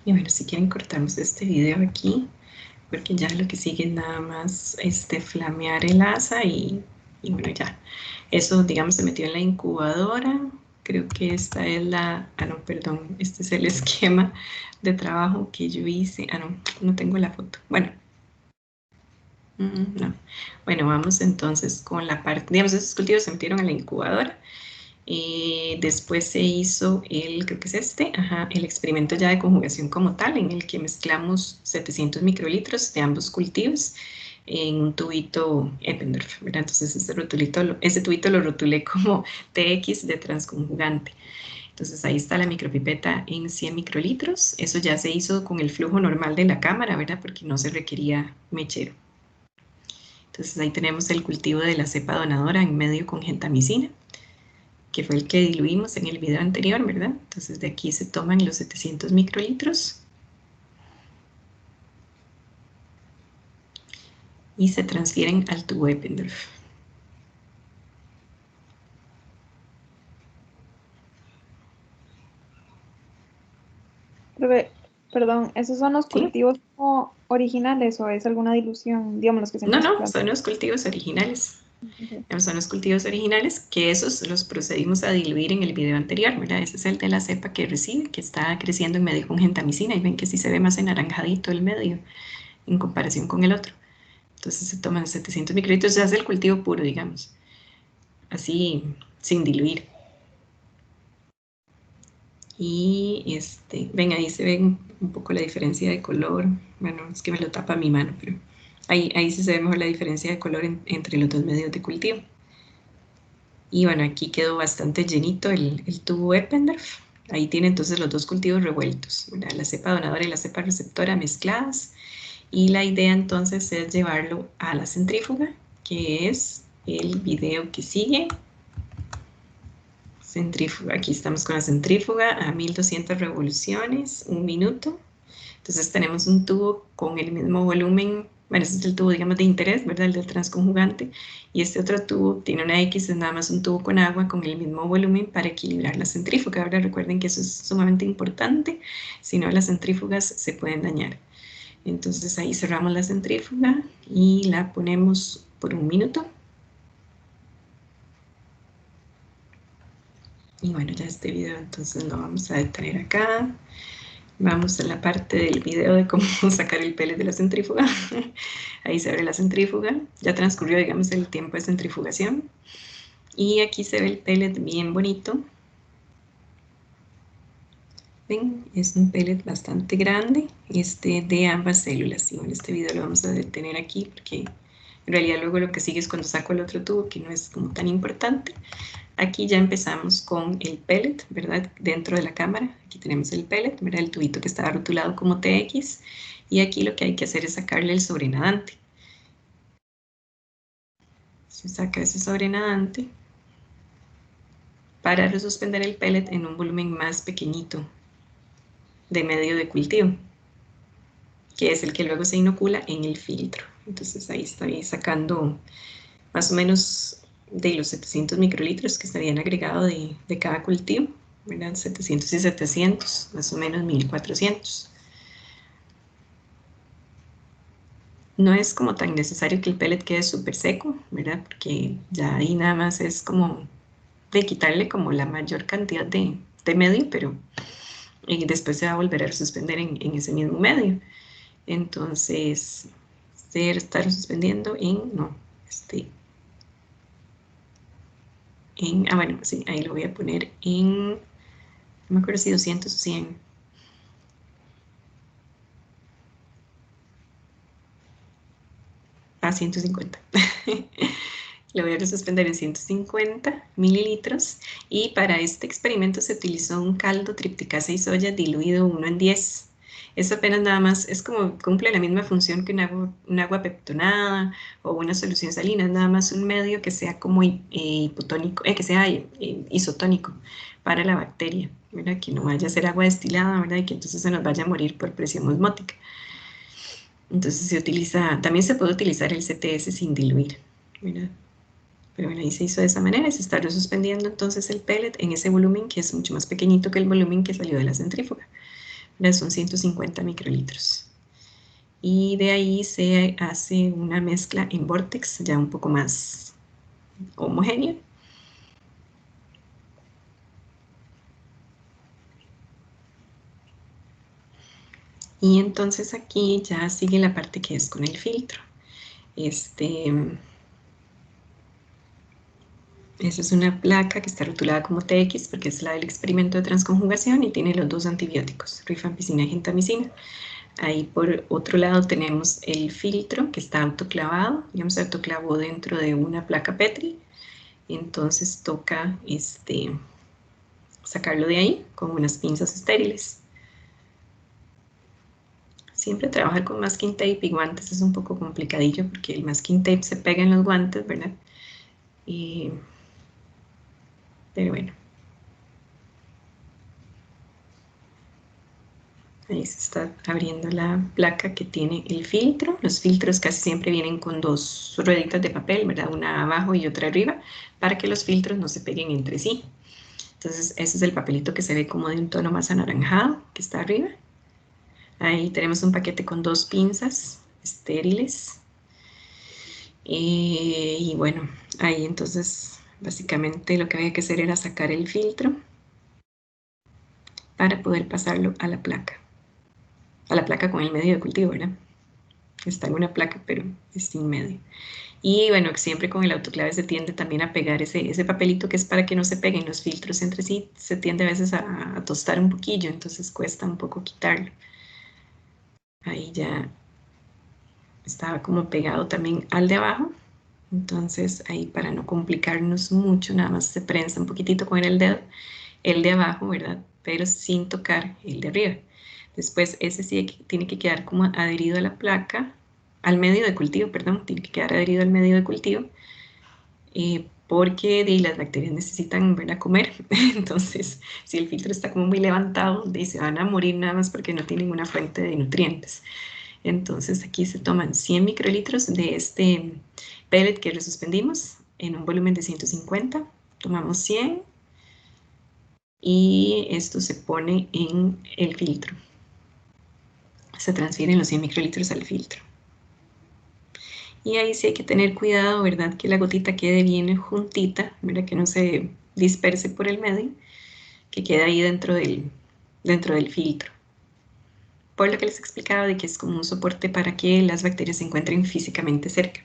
Y bueno, si quieren cortamos este video aquí, porque ya lo que sigue es nada más flamear el asa y bueno, ya. Eso, digamos, se metió en la incubadora. Creo que esta es no, perdón, este es el esquema de trabajo que yo hice. No, no tengo la foto. Bueno, no. Bueno, vamos entonces con la parte, digamos, esos cultivos se metieron en la incubadora. Después se hizo creo que es el experimento ya de conjugación como tal, en el que mezclamos 700 microlitros de ambos cultivos en un tubito Eppendorf, ¿verdad? Entonces ese tubito lo rotulé como TX de transconjugante. Entonces ahí está la micropipeta en 100 microlitros. Eso ya se hizo con el flujo normal de la cámara, ¿verdad? Porque no se requería mechero. Entonces ahí tenemos el cultivo de la cepa donadora en medio con gentamicina, que fue el que diluimos en el video anterior, ¿verdad? Entonces de aquí se toman los 700 microlitros y se transfieren al tubo Eppendorf. Perdón, ¿esos son los ¿Sí? cultivos originales o es alguna dilución, digamos, los que se No, mezclan? son los cultivos originales. Okay. Son los cultivos originales, que esos los procedimos a diluir en el video anterior, ¿verdad? Ese es el de la cepa que recibe, que está creciendo en medio con gentamicina, y ven que sí se ve más anaranjadito el medio en comparación con el otro. Entonces se toman 700 microlitros, se hace el cultivo puro, digamos, así sin diluir. Y ven, ahí se ve un poco la diferencia de color. Bueno, es que me lo tapa mi mano, pero ahí sí se ve mejor la diferencia de color entre los dos medios de cultivo. Y bueno, aquí quedó bastante llenito el tubo Eppendorf. Ahí tiene entonces los dos cultivos revueltos, ¿verdad? La cepa donadora y la cepa receptora mezcladas. Y la idea entonces es llevarlo a la centrífuga, que es el video que sigue. Centrífuga, aquí estamos con la centrífuga a 1200 revoluciones, 1 minuto. Entonces tenemos un tubo con el mismo volumen bueno, ese es el tubo, digamos, de interés, ¿verdad? El del transconjugante. Y este otro tubo tiene una X, es nada más un tubo con agua con el mismo volumen para equilibrar la centrífuga. Ahora recuerden que eso es sumamente importante, si no las centrífugas se pueden dañar. Entonces ahí cerramos la centrífuga y la ponemos por 1 minuto. Y bueno, ya este video entonces lo vamos a detener acá. Vamos a la parte del video de cómo sacar el pellet de la centrífuga. Ahí se abre la centrífuga. Ya transcurrió, digamos, el tiempo de centrifugación. Y aquí se ve el pellet bien bonito. ¿Ven? Es un pellet bastante grande, de ambas células. Y bueno, este video lo vamos a detener aquí porque en realidad luego lo que sigue es cuando saco el otro tubo, que no es como tan importante. Aquí ya empezamos con el pellet, ¿verdad? Dentro de la cámara, aquí tenemos el pellet, ¿verdad? El tubito que está rotulado como TX, y aquí lo que hay que hacer es sacarle el sobrenadante. Se saca ese sobrenadante para resuspender el pellet en un volumen más pequeñito de medio de cultivo, que es el que luego se inocula en el filtro. Entonces ahí estoy sacando más o menos de los 700 microlitros que se habían agregado de cada cultivo, ¿verdad? 700 y 700, más o menos 1400. No es como tan necesario que el pellet quede súper seco, ¿verdad? Porque ya ahí nada más es como de quitarle como la mayor cantidad de medio, pero después se va a volver a suspender en ese mismo medio. Entonces, se está suspendiendo bueno, sí, ahí lo voy a poner no me acuerdo si 200 o 100. A 150. Lo voy a suspender en 150 mililitros y para este experimento se utilizó un caldo tripticasa y soya diluido 1 en 10. Eso apenas nada más, es como cumple la misma función que un agua peptonada o una solución salina, es nada más un medio que sea como hipotónico, que sea isotónico para la bacteria, ¿verdad? Que no vaya a ser agua destilada, ¿verdad? Y que entonces se nos vaya a morir por presión osmótica. Entonces también se puede utilizar el CTS sin diluir, ¿verdad? Pero bueno, ahí se hizo de esa manera y se está suspendiendo entonces el pellet en ese volumen que es mucho más pequeñito que el volumen que salió de la centrífuga. Son 150 microlitros. Y de ahí se hace una mezcla en vortex ya un poco más homogénea. Y entonces aquí ya sigue la parte que es con el filtro. Esa es una placa que está rotulada como TX porque es la del experimento de transconjugación y tiene los 2 antibióticos, rifampicina y gentamicina. Ahí por otro lado tenemos el filtro que está autoclavado, digamos, se autoclavó dentro de una placa Petri. Entonces toca sacarlo de ahí con unas pinzas estériles. Siempre trabajar con masking tape y guantes es un poco complicadillo porque el masking tape se pega en los guantes, ¿verdad? Pero bueno. Ahí se está abriendo la placa que tiene el filtro. Los filtros casi siempre vienen con 2 rueditas de papel, ¿verdad? Una abajo y otra arriba, para que los filtros no se peguen entre sí. Entonces, ese es el papelito que se ve como de un tono más anaranjado, que está arriba. Ahí tenemos un paquete con 2 pinzas estériles. Y bueno, ahí entonces, básicamente lo que había que hacer era sacar el filtro para poder pasarlo a la placa. A la placa con el medio de cultivo, ¿verdad? Está en una placa, pero es sin medio. Y bueno, siempre con el autoclave se tiende también a pegar ese papelito que es para que no se peguen los filtros entre sí. Se tiende a veces a tostar un poquillo, entonces cuesta un poco quitarlo. Ahí ya estaba como pegado también al de abajo. Entonces ahí para no complicarnos mucho, nada más se prensa un poquitito con el dedo, el de abajo, ¿verdad? Pero sin tocar el de arriba. Después ese sí tiene que quedar como adherido a la placa, al medio de cultivo, perdón, tiene que quedar adherido al medio de cultivo, porque las bacterias necesitan, ¿verdad?, comer. Entonces, si el filtro está como muy levantado, se van a morir nada más porque no tienen una fuente de nutrientes. Entonces aquí se toman 100 microlitros de este pellet que resuspendimos en un volumen de 150. Tomamos 100 y esto se pone en el filtro. Se transfieren los 100 microlitros al filtro. Y ahí sí hay que tener cuidado, ¿verdad? Que la gotita quede bien juntita, ¿verdad? Que no se disperse por el medio, que quede ahí dentro del filtro. Por lo que les explicaba de que es como un soporte para que las bacterias se encuentren físicamente cerca.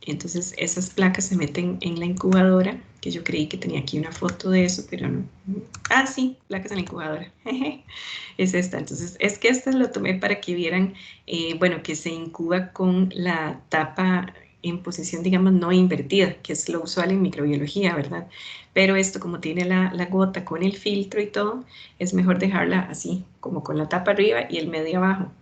Entonces esas placas se meten en la incubadora, que yo creí que tenía aquí una foto de eso, pero no. Ah, sí, placas en la incubadora. Es esta. Entonces es que esta lo tomé para que vieran, bueno, que se incuba con la tapa en posición, digamos, no invertida, que es lo usual en microbiología, ¿verdad? Pero esto, como tiene la gota con el filtro y todo, es mejor dejarla así, como con la tapa arriba y el medio abajo.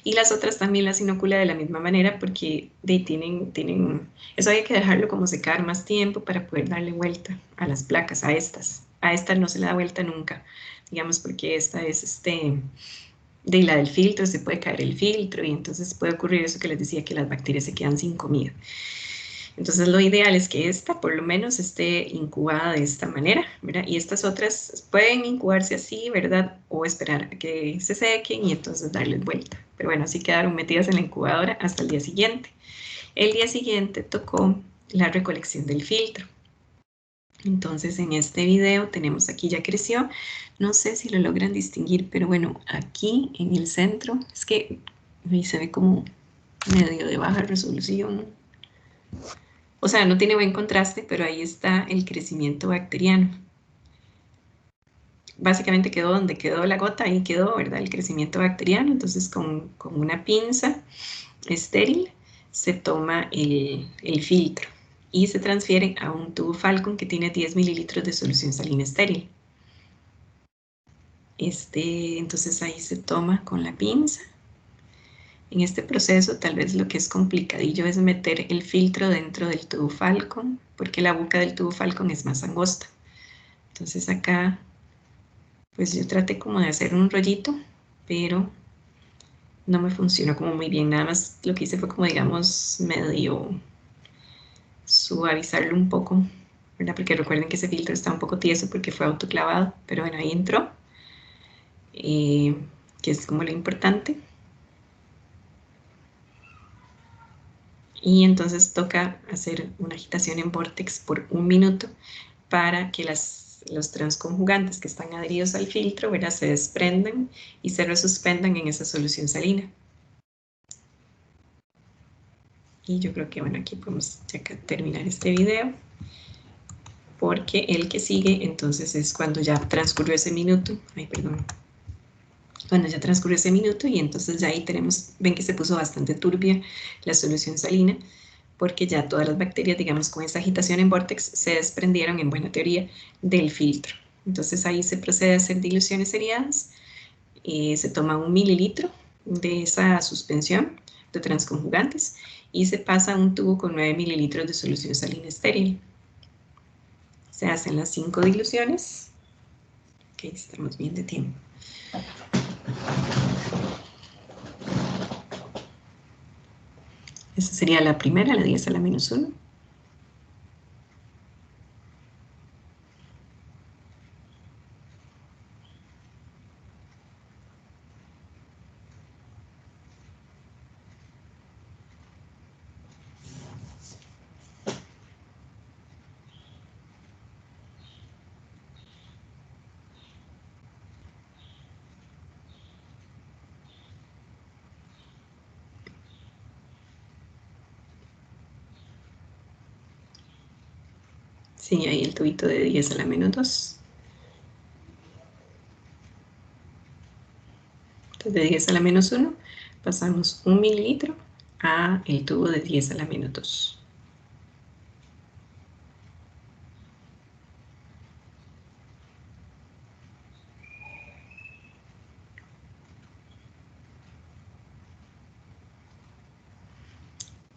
Y las otras también las inocula de la misma manera porque tienen, eso hay que dejarlo como secar más tiempo para poder darle vuelta a las placas, a estas. A esta no se le da vuelta nunca, digamos, porque esta es de la del filtro, se puede caer el filtro y entonces puede ocurrir eso que les decía, que las bacterias se quedan sin comida. Entonces lo ideal es que esta por lo menos esté incubada de esta manera, ¿verdad? Y estas otras pueden incubarse así, ¿verdad? O esperar a que se sequen y entonces darles vuelta. Pero bueno, así quedaron metidas en la incubadora hasta el día siguiente. El día siguiente tocó la recolección del filtro. Entonces en este video tenemos aquí ya creció, no sé si lo logran distinguir, pero bueno, aquí en el centro, es que se ve como medio de baja resolución. O sea, no tiene buen contraste, pero ahí está el crecimiento bacteriano. Básicamente quedó donde quedó la gota, ahí quedó, ¿verdad? El crecimiento bacteriano. Entonces con una pinza estéril se toma el filtro y se transfiere a un tubo Falcon que tiene 10 mililitros de solución salina estéril. Entonces ahí se toma con la pinza. En este proceso tal vez lo que es complicadillo es meter el filtro dentro del tubo Falcon, porque la boca del tubo Falcon es más angosta. Entonces acá, pues yo traté como de hacer un rollito, pero no me funcionó como muy bien. Nada más lo que hice fue como, digamos, medio suavizarlo un poco, ¿verdad? Porque recuerden que ese filtro está un poco tieso porque fue autoclavado, pero bueno, ahí entró, que es como lo importante. Y entonces toca hacer una agitación en Vortex por 1 minuto para que los transconjugantes que están adheridos al filtro, ¿verdad?, se desprendan y se resuspendan en esa solución salina. Y yo creo que, bueno, aquí podemos ya terminar este video, porque el que sigue entonces es cuando ya transcurrió ese minuto. Ay, perdón. Cuando ya transcurrió ese minuto y entonces ya ahí tenemos, ven que se puso bastante turbia la solución salina, porque ya todas las bacterias, digamos, con esa agitación en Vortex se desprendieron, en buena teoría, del filtro. Entonces ahí se procede a hacer diluciones seriadas, se toma 1 mililitro de esa suspensión de transconjugantes y se pasa a un tubo con 9 mililitros de solución salina estéril. Se hacen las 5 diluciones. Ok, estamos bien de tiempo. Esa sería la primera, la 10 a la menos 1. Sí, ahí el tubito de 10 a la menos 2. Entonces de 10 a la menos 1 pasamos 1 mililitro a el tubo de 10 a la menos 2.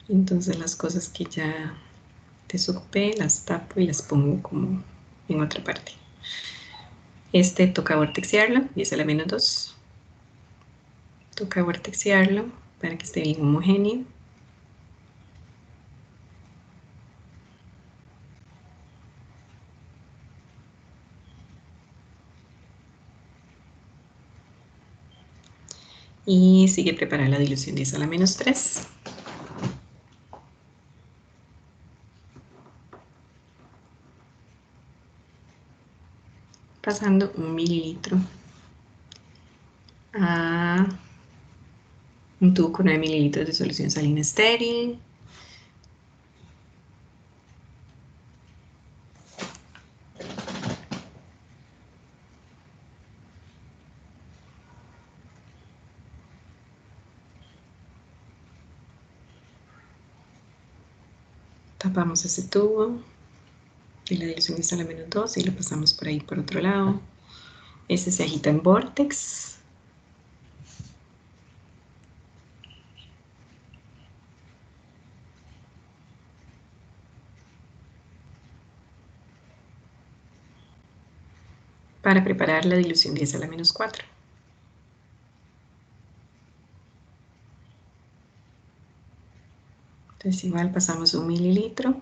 Entonces las cosas que ya desocupé las tapo y las pongo como en otra parte. Toca vortexearlo, 10 a la menos 2. Toca vortexearlo para que esté bien homogéneo. Y sigue preparar la dilución 10 a la menos 3. Pasando 1 mililitro a un tubo con 9 mililitros de solución salina estéril. Tapamos ese tubo de la dilución 10 a la menos 2 y lo pasamos por ahí por otro lado. Este se agita en vórtex. Para preparar la dilución 10 a la menos 4. Entonces igual pasamos 1 mililitro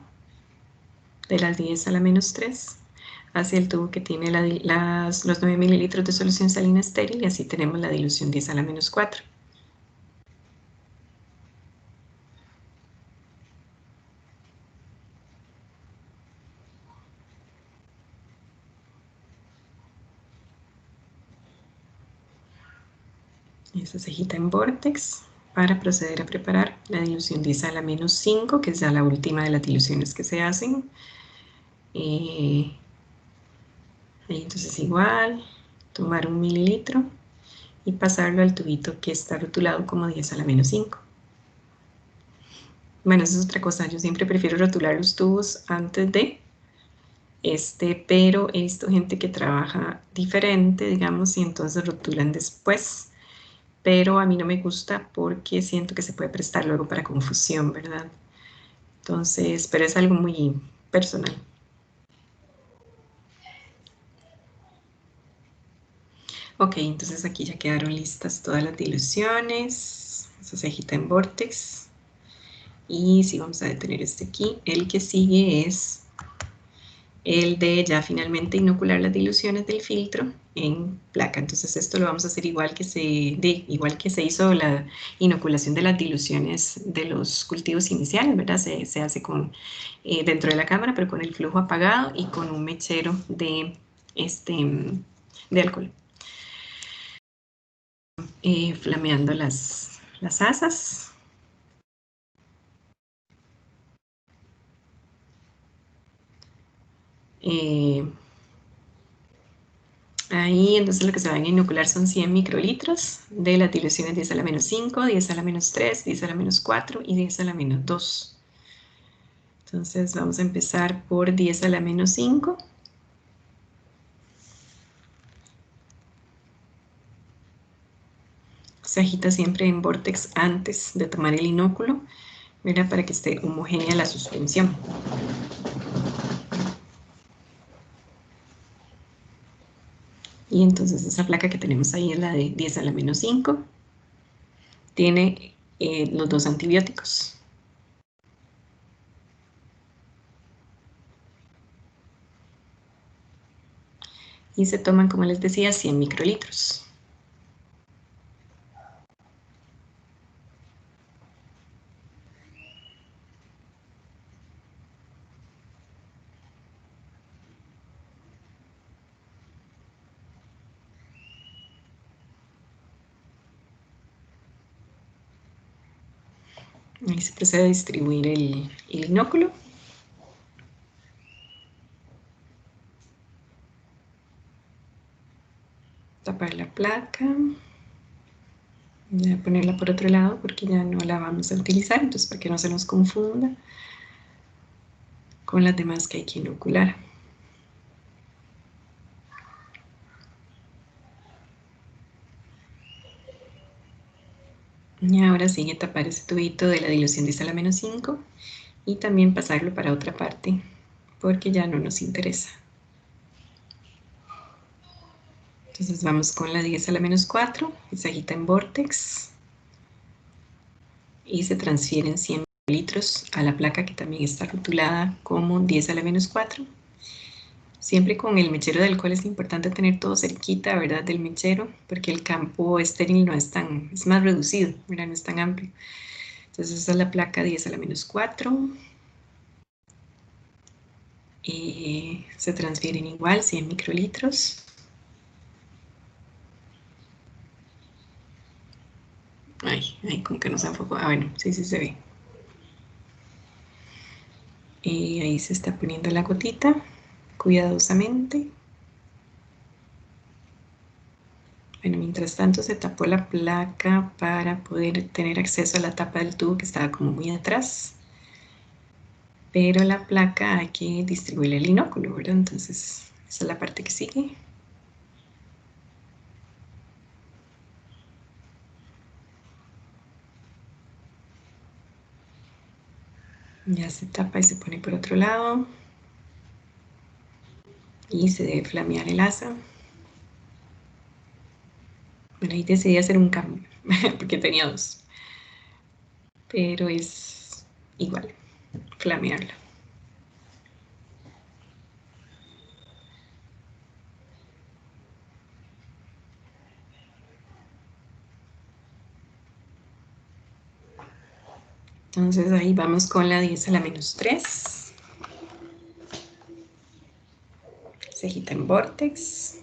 de las 10 a la menos 3 hacia el tubo que tiene los 9 mililitros de solución salina estéril y así tenemos la dilución 10 a la menos 4. Eso se agita en vórtex para proceder a preparar la dilución 10 a la menos 5, que es ya la última de las diluciones que se hacen. Ahí entonces igual, tomar 1 mililitro y pasarlo al tubito que está rotulado como 10 a la menos 5. Bueno, eso es otra cosa, yo siempre prefiero rotular los tubos antes de, pero he visto gente que trabaja diferente, digamos, y entonces rotulan después. Pero a mí no me gusta porque siento que se puede prestar luego para confusión, ¿verdad? Entonces, pero es algo muy personal. Ok, entonces aquí ya quedaron listas todas las diluciones. Eso se agita en vórtex. Y si vamos a detener este aquí, el que sigue es el de ya finalmente inocular las diluciones del filtro en placa. Entonces esto lo vamos a hacer igual que se hizo la inoculación de las diluciones de los cultivos iniciales, ¿verdad? Se hace dentro de la cámara, pero con el flujo apagado y con un mechero de alcohol. Flameando las asas. Ahí entonces lo que se van a inocular son 100 microlitros de las diluciones 10 a la menos 5, 10 a la menos 3, 10 a la menos 4 y 10 a la menos 2. Entonces vamos a empezar por 10 a la menos 5. Se agita siempre en vórtex antes de tomar el inóculo, ¿verdad? Para que esté homogénea la suspensión. Y entonces esa placa que tenemos ahí es la de 10 a la menos 5. Tiene los dos antibióticos. Y se toman, como les decía, 100 microlitros. Ahí se procede a distribuir el inóculo. Tapar la placa. Voy a ponerla por otro lado porque ya no la vamos a utilizar, entonces para que no se nos confunda con las demás que hay que inocular. Y ahora sigue tapar ese tubito de la dilución 10 a la menos 5 y también pasarlo para otra parte porque ya no nos interesa. Entonces vamos con la 10 a la menos 4, que se agita en vórtex y se transfieren 100 litros a la placa que también está rotulada como 10 a la menos 4. Siempre con el mechero del alcohol es importante tener todo cerquita, ¿verdad? Del mechero, porque el campo estéril no es tan, es más reducido, ¿verdad? No es tan amplio. Entonces esa es la placa 10 a la menos 4. Y se transfieren igual 100 microlitros. Ay, como que no se enfocó. Ah, bueno, sí se ve. Y ahí se está poniendo la gotita, cuidadosamente. Bueno, mientras tanto se tapó la placa para poder tener acceso a la tapa del tubo que estaba como muy atrás. Pero la placa hay que distribuirle el inóculo, ¿verdad? Entonces, esa es la parte que sigue. Ya se tapa y se pone por otro lado. Y se debe flamear el asa. Bueno, ahí decidí hacer un cambio, porque tenía dos. Pero es igual, flamearlo. Entonces ahí vamos con la 10 a la menos 3. Se agita en vórtex.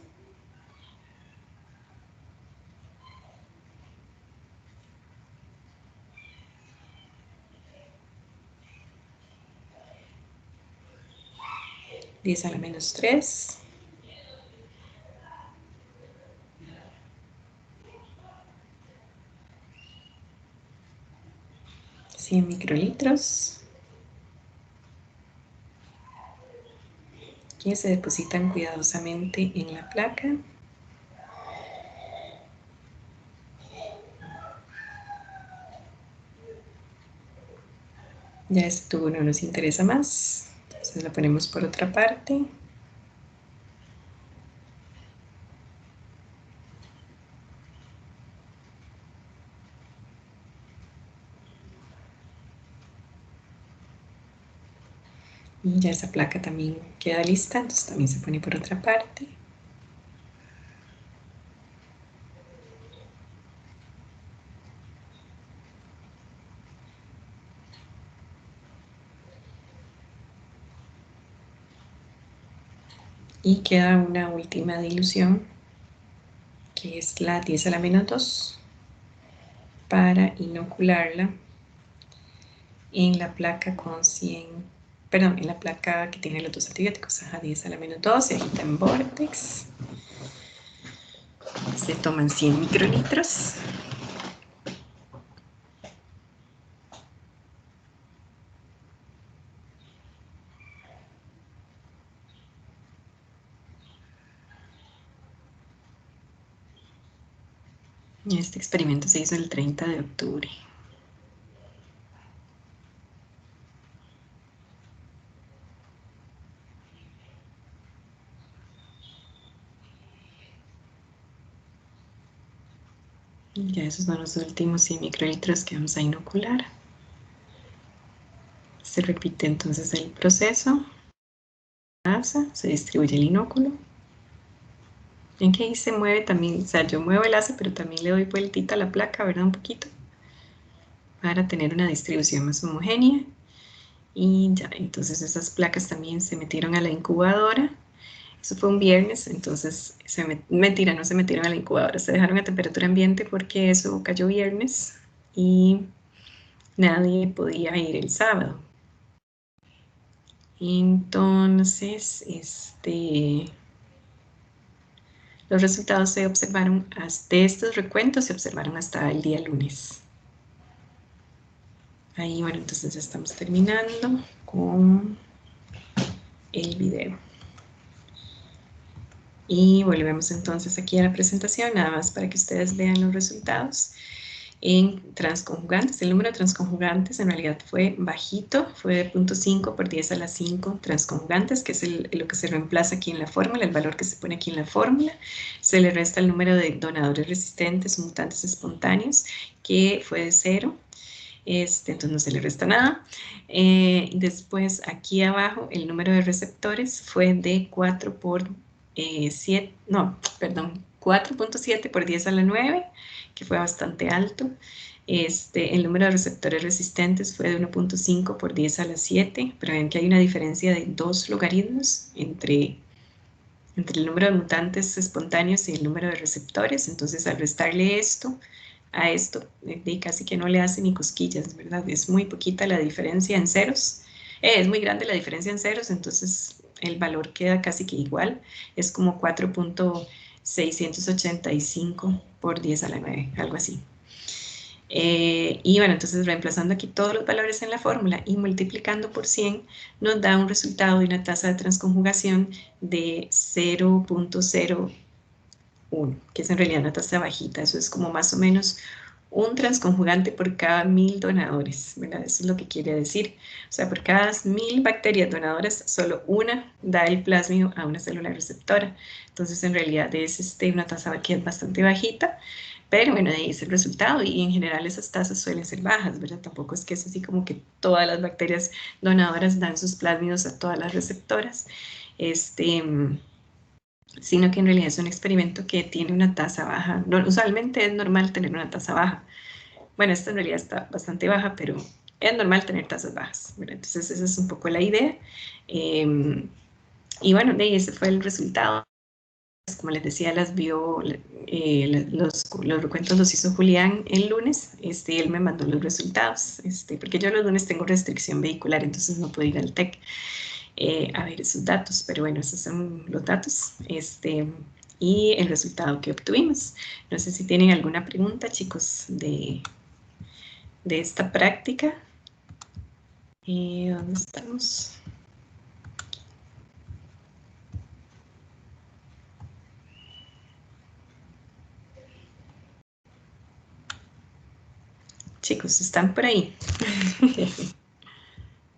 Diez a la menos 3. $100 microlitros. Que se depositan cuidadosamente en la placa. Ya este tubo no nos interesa más, entonces lo ponemos por otra parte. Y ya esa placa también queda lista, entonces también se pone por otra parte. Y queda una última dilución, que es la 10 a la menos 2, para inocularla en la placa con 100, perdón, en la placa que tiene los dos antibióticos, a 10 a la menos 2, se agita en vórtex. Se toman 100 microlitros. Este experimento se hizo el 30 de octubre. Ya esos son los últimos 100 microlitros que vamos a inocular. Se repite entonces el proceso. Se distribuye el inóculo. Ven que ahí se mueve también, o sea, yo muevo el asa, pero también le doy vueltita a la placa, ¿verdad? Un poquito, para tener una distribución más homogénea. Y ya, entonces esas placas también se metieron a la incubadora. Eso fue un viernes, entonces, mentira, no se metieron a la incubadora, se dejaron a temperatura ambiente porque eso cayó viernes y nadie podía ir el sábado. Entonces, los resultados se observaron, de estos recuentos se observaron hasta el día lunes. Ahí, bueno, entonces ya estamos terminando con el video. Y volvemos entonces aquí a la presentación, nada más para que ustedes vean los resultados. En transconjugantes, el número de transconjugantes en realidad fue bajito, fue de 0.5 por 10 a la 5 transconjugantes, que es lo que se reemplaza aquí en la fórmula, el valor que se pone aquí en la fórmula. Se le resta el número de donadores resistentes o mutantes espontáneos, que fue de 0. Entonces no se le resta nada. Después aquí abajo el número de receptores fue de 4 por 7, no, perdón, 4.7 por 10 a la 9, que fue bastante alto. El número de receptores resistentes fue de 1.5 por 10 a la 7, pero ven que hay una diferencia de 2 logaritmos entre el número de mutantes espontáneos y el número de receptores. Entonces al restarle esto a esto, casi que no le hace ni cosquillas, ¿verdad? Es muy poquita la diferencia en ceros, es muy grande la diferencia en ceros, entonces el valor queda casi que igual, es como 4.685 por 10 a la 9, algo así. Y bueno, entonces reemplazando aquí todos los valores en la fórmula y multiplicando por 100, nos da un resultado de una tasa de transconjugación de 0.01, que es en realidad una tasa bajita. Eso es como más o menos un transconjugante por cada 1000 donadores, ¿verdad? Eso es lo que quiere decir. O sea, por cada 1000 bacterias donadoras, solo una da el plásmido a una célula receptora. Entonces, en realidad es una tasa que es bastante bajita, pero bueno, ahí es el resultado y en general esas tasas suelen ser bajas, ¿verdad? Tampoco es que es así como que todas las bacterias donadoras dan sus plásmidos a todas las receptoras, sino que en realidad es un experimento que tiene una tasa baja. No, usualmente es normal tener una tasa baja. Bueno, esta en realidad está bastante baja, pero es normal tener tasas bajas, ¿verdad? Entonces esa es un poco la idea. Y bueno, de ahí ese fue el resultado. Como les decía, los recuentos los hizo Julián el lunes, él me mandó los resultados, porque yo los lunes tengo restricción vehicular, entonces no puedo ir al TEC a ver esos datos, pero bueno, esos son los datos, y el resultado que obtuvimos. No sé si tienen alguna pregunta, chicos, de esta práctica. ¿Dónde estamos? Chicos, ¿están por ahí?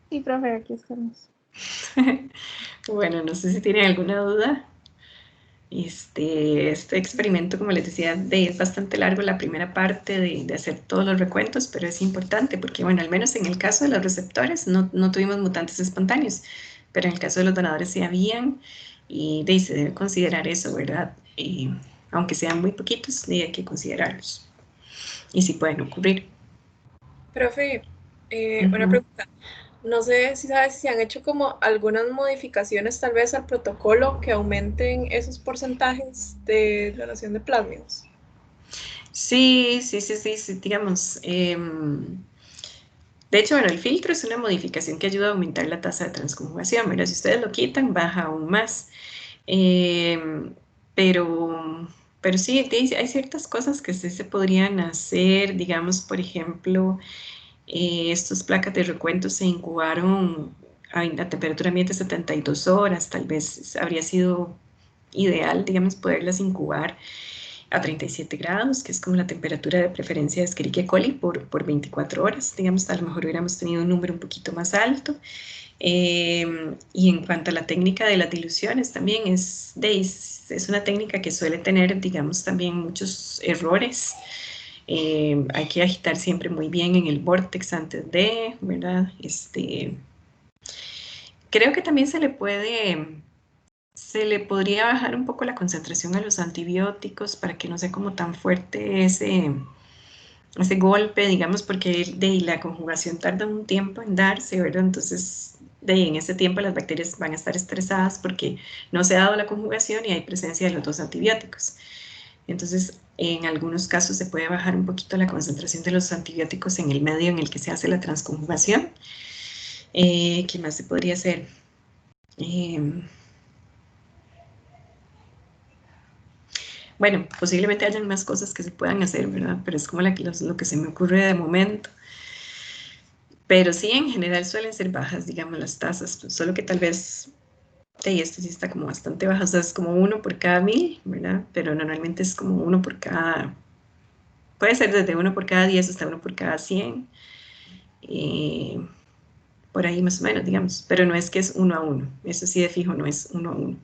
Sí, profe, aquí estamos. Bueno, no sé si tienen alguna duda. Este experimento, como les decía, es bastante largo la primera parte de hacer todos los recuentos, pero es importante porque, bueno, al menos en el caso de los receptores no tuvimos mutantes espontáneos, pero en el caso de los donadores sí habían, y se debe considerar eso, ¿verdad? Aunque sean muy poquitos, hay que considerarlos. Y sí pueden ocurrir. Profe, una pregunta. No sé si sabes si se han hecho como algunas modificaciones tal vez al protocolo que aumenten esos porcentajes de donación de plásmidos. Sí, digamos. De hecho, bueno, el filtro es una modificación que ayuda a aumentar la tasa de transconjugación. Mira, si ustedes lo quitan, baja aún más. Pero sí, hay ciertas cosas que sí se podrían hacer. Digamos, por ejemplo, estas placas de recuento se incubaron a temperatura ambiente 72 horas. Tal vez habría sido ideal, digamos, poderlas incubar a 37 grados, que es como la temperatura de preferencia de Escherichia coli por 24 horas. Digamos, a lo mejor hubiéramos tenido un número un poquito más alto. Y en cuanto a la técnica de las diluciones, también es una técnica que suele tener, digamos, también muchos errores. Hay que agitar siempre muy bien en el vórtex antes de, ¿verdad? Creo que también se le podría bajar un poco la concentración a los antibióticos para que no sea como tan fuerte ese golpe, digamos, porque la conjugación tarda un tiempo en darse, ¿verdad? Entonces, en ese tiempo las bacterias van a estar estresadas porque no se ha dado la conjugación y hay presencia de los dos antibióticos. Entonces, en algunos casos se puede bajar un poquito la concentración de los antibióticos en el medio en el que se hace la transconjugación. ¿Qué más se podría hacer? Bueno, posiblemente hayan más cosas que se puedan hacer, ¿verdad? Pero es como lo que se me ocurre de momento. Pero sí, en general suelen ser bajas, digamos, las tasas, solo que tal vez, esto sí está como bastante baja, o sea, es como 1 por cada 1000, ¿verdad? Pero normalmente es como 1 por cada Puede ser desde 1 por cada 10 hasta 1 por cada 100. Por ahí más o menos, digamos. Pero no es que es 1 a 1. Eso sí de fijo no es 1 a 1.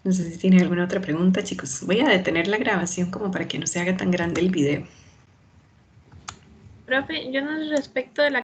No sé si tienen alguna otra pregunta, chicos. Voy a detener la grabación como para que no se haga tan grande el video. Profe, yo no respecto de la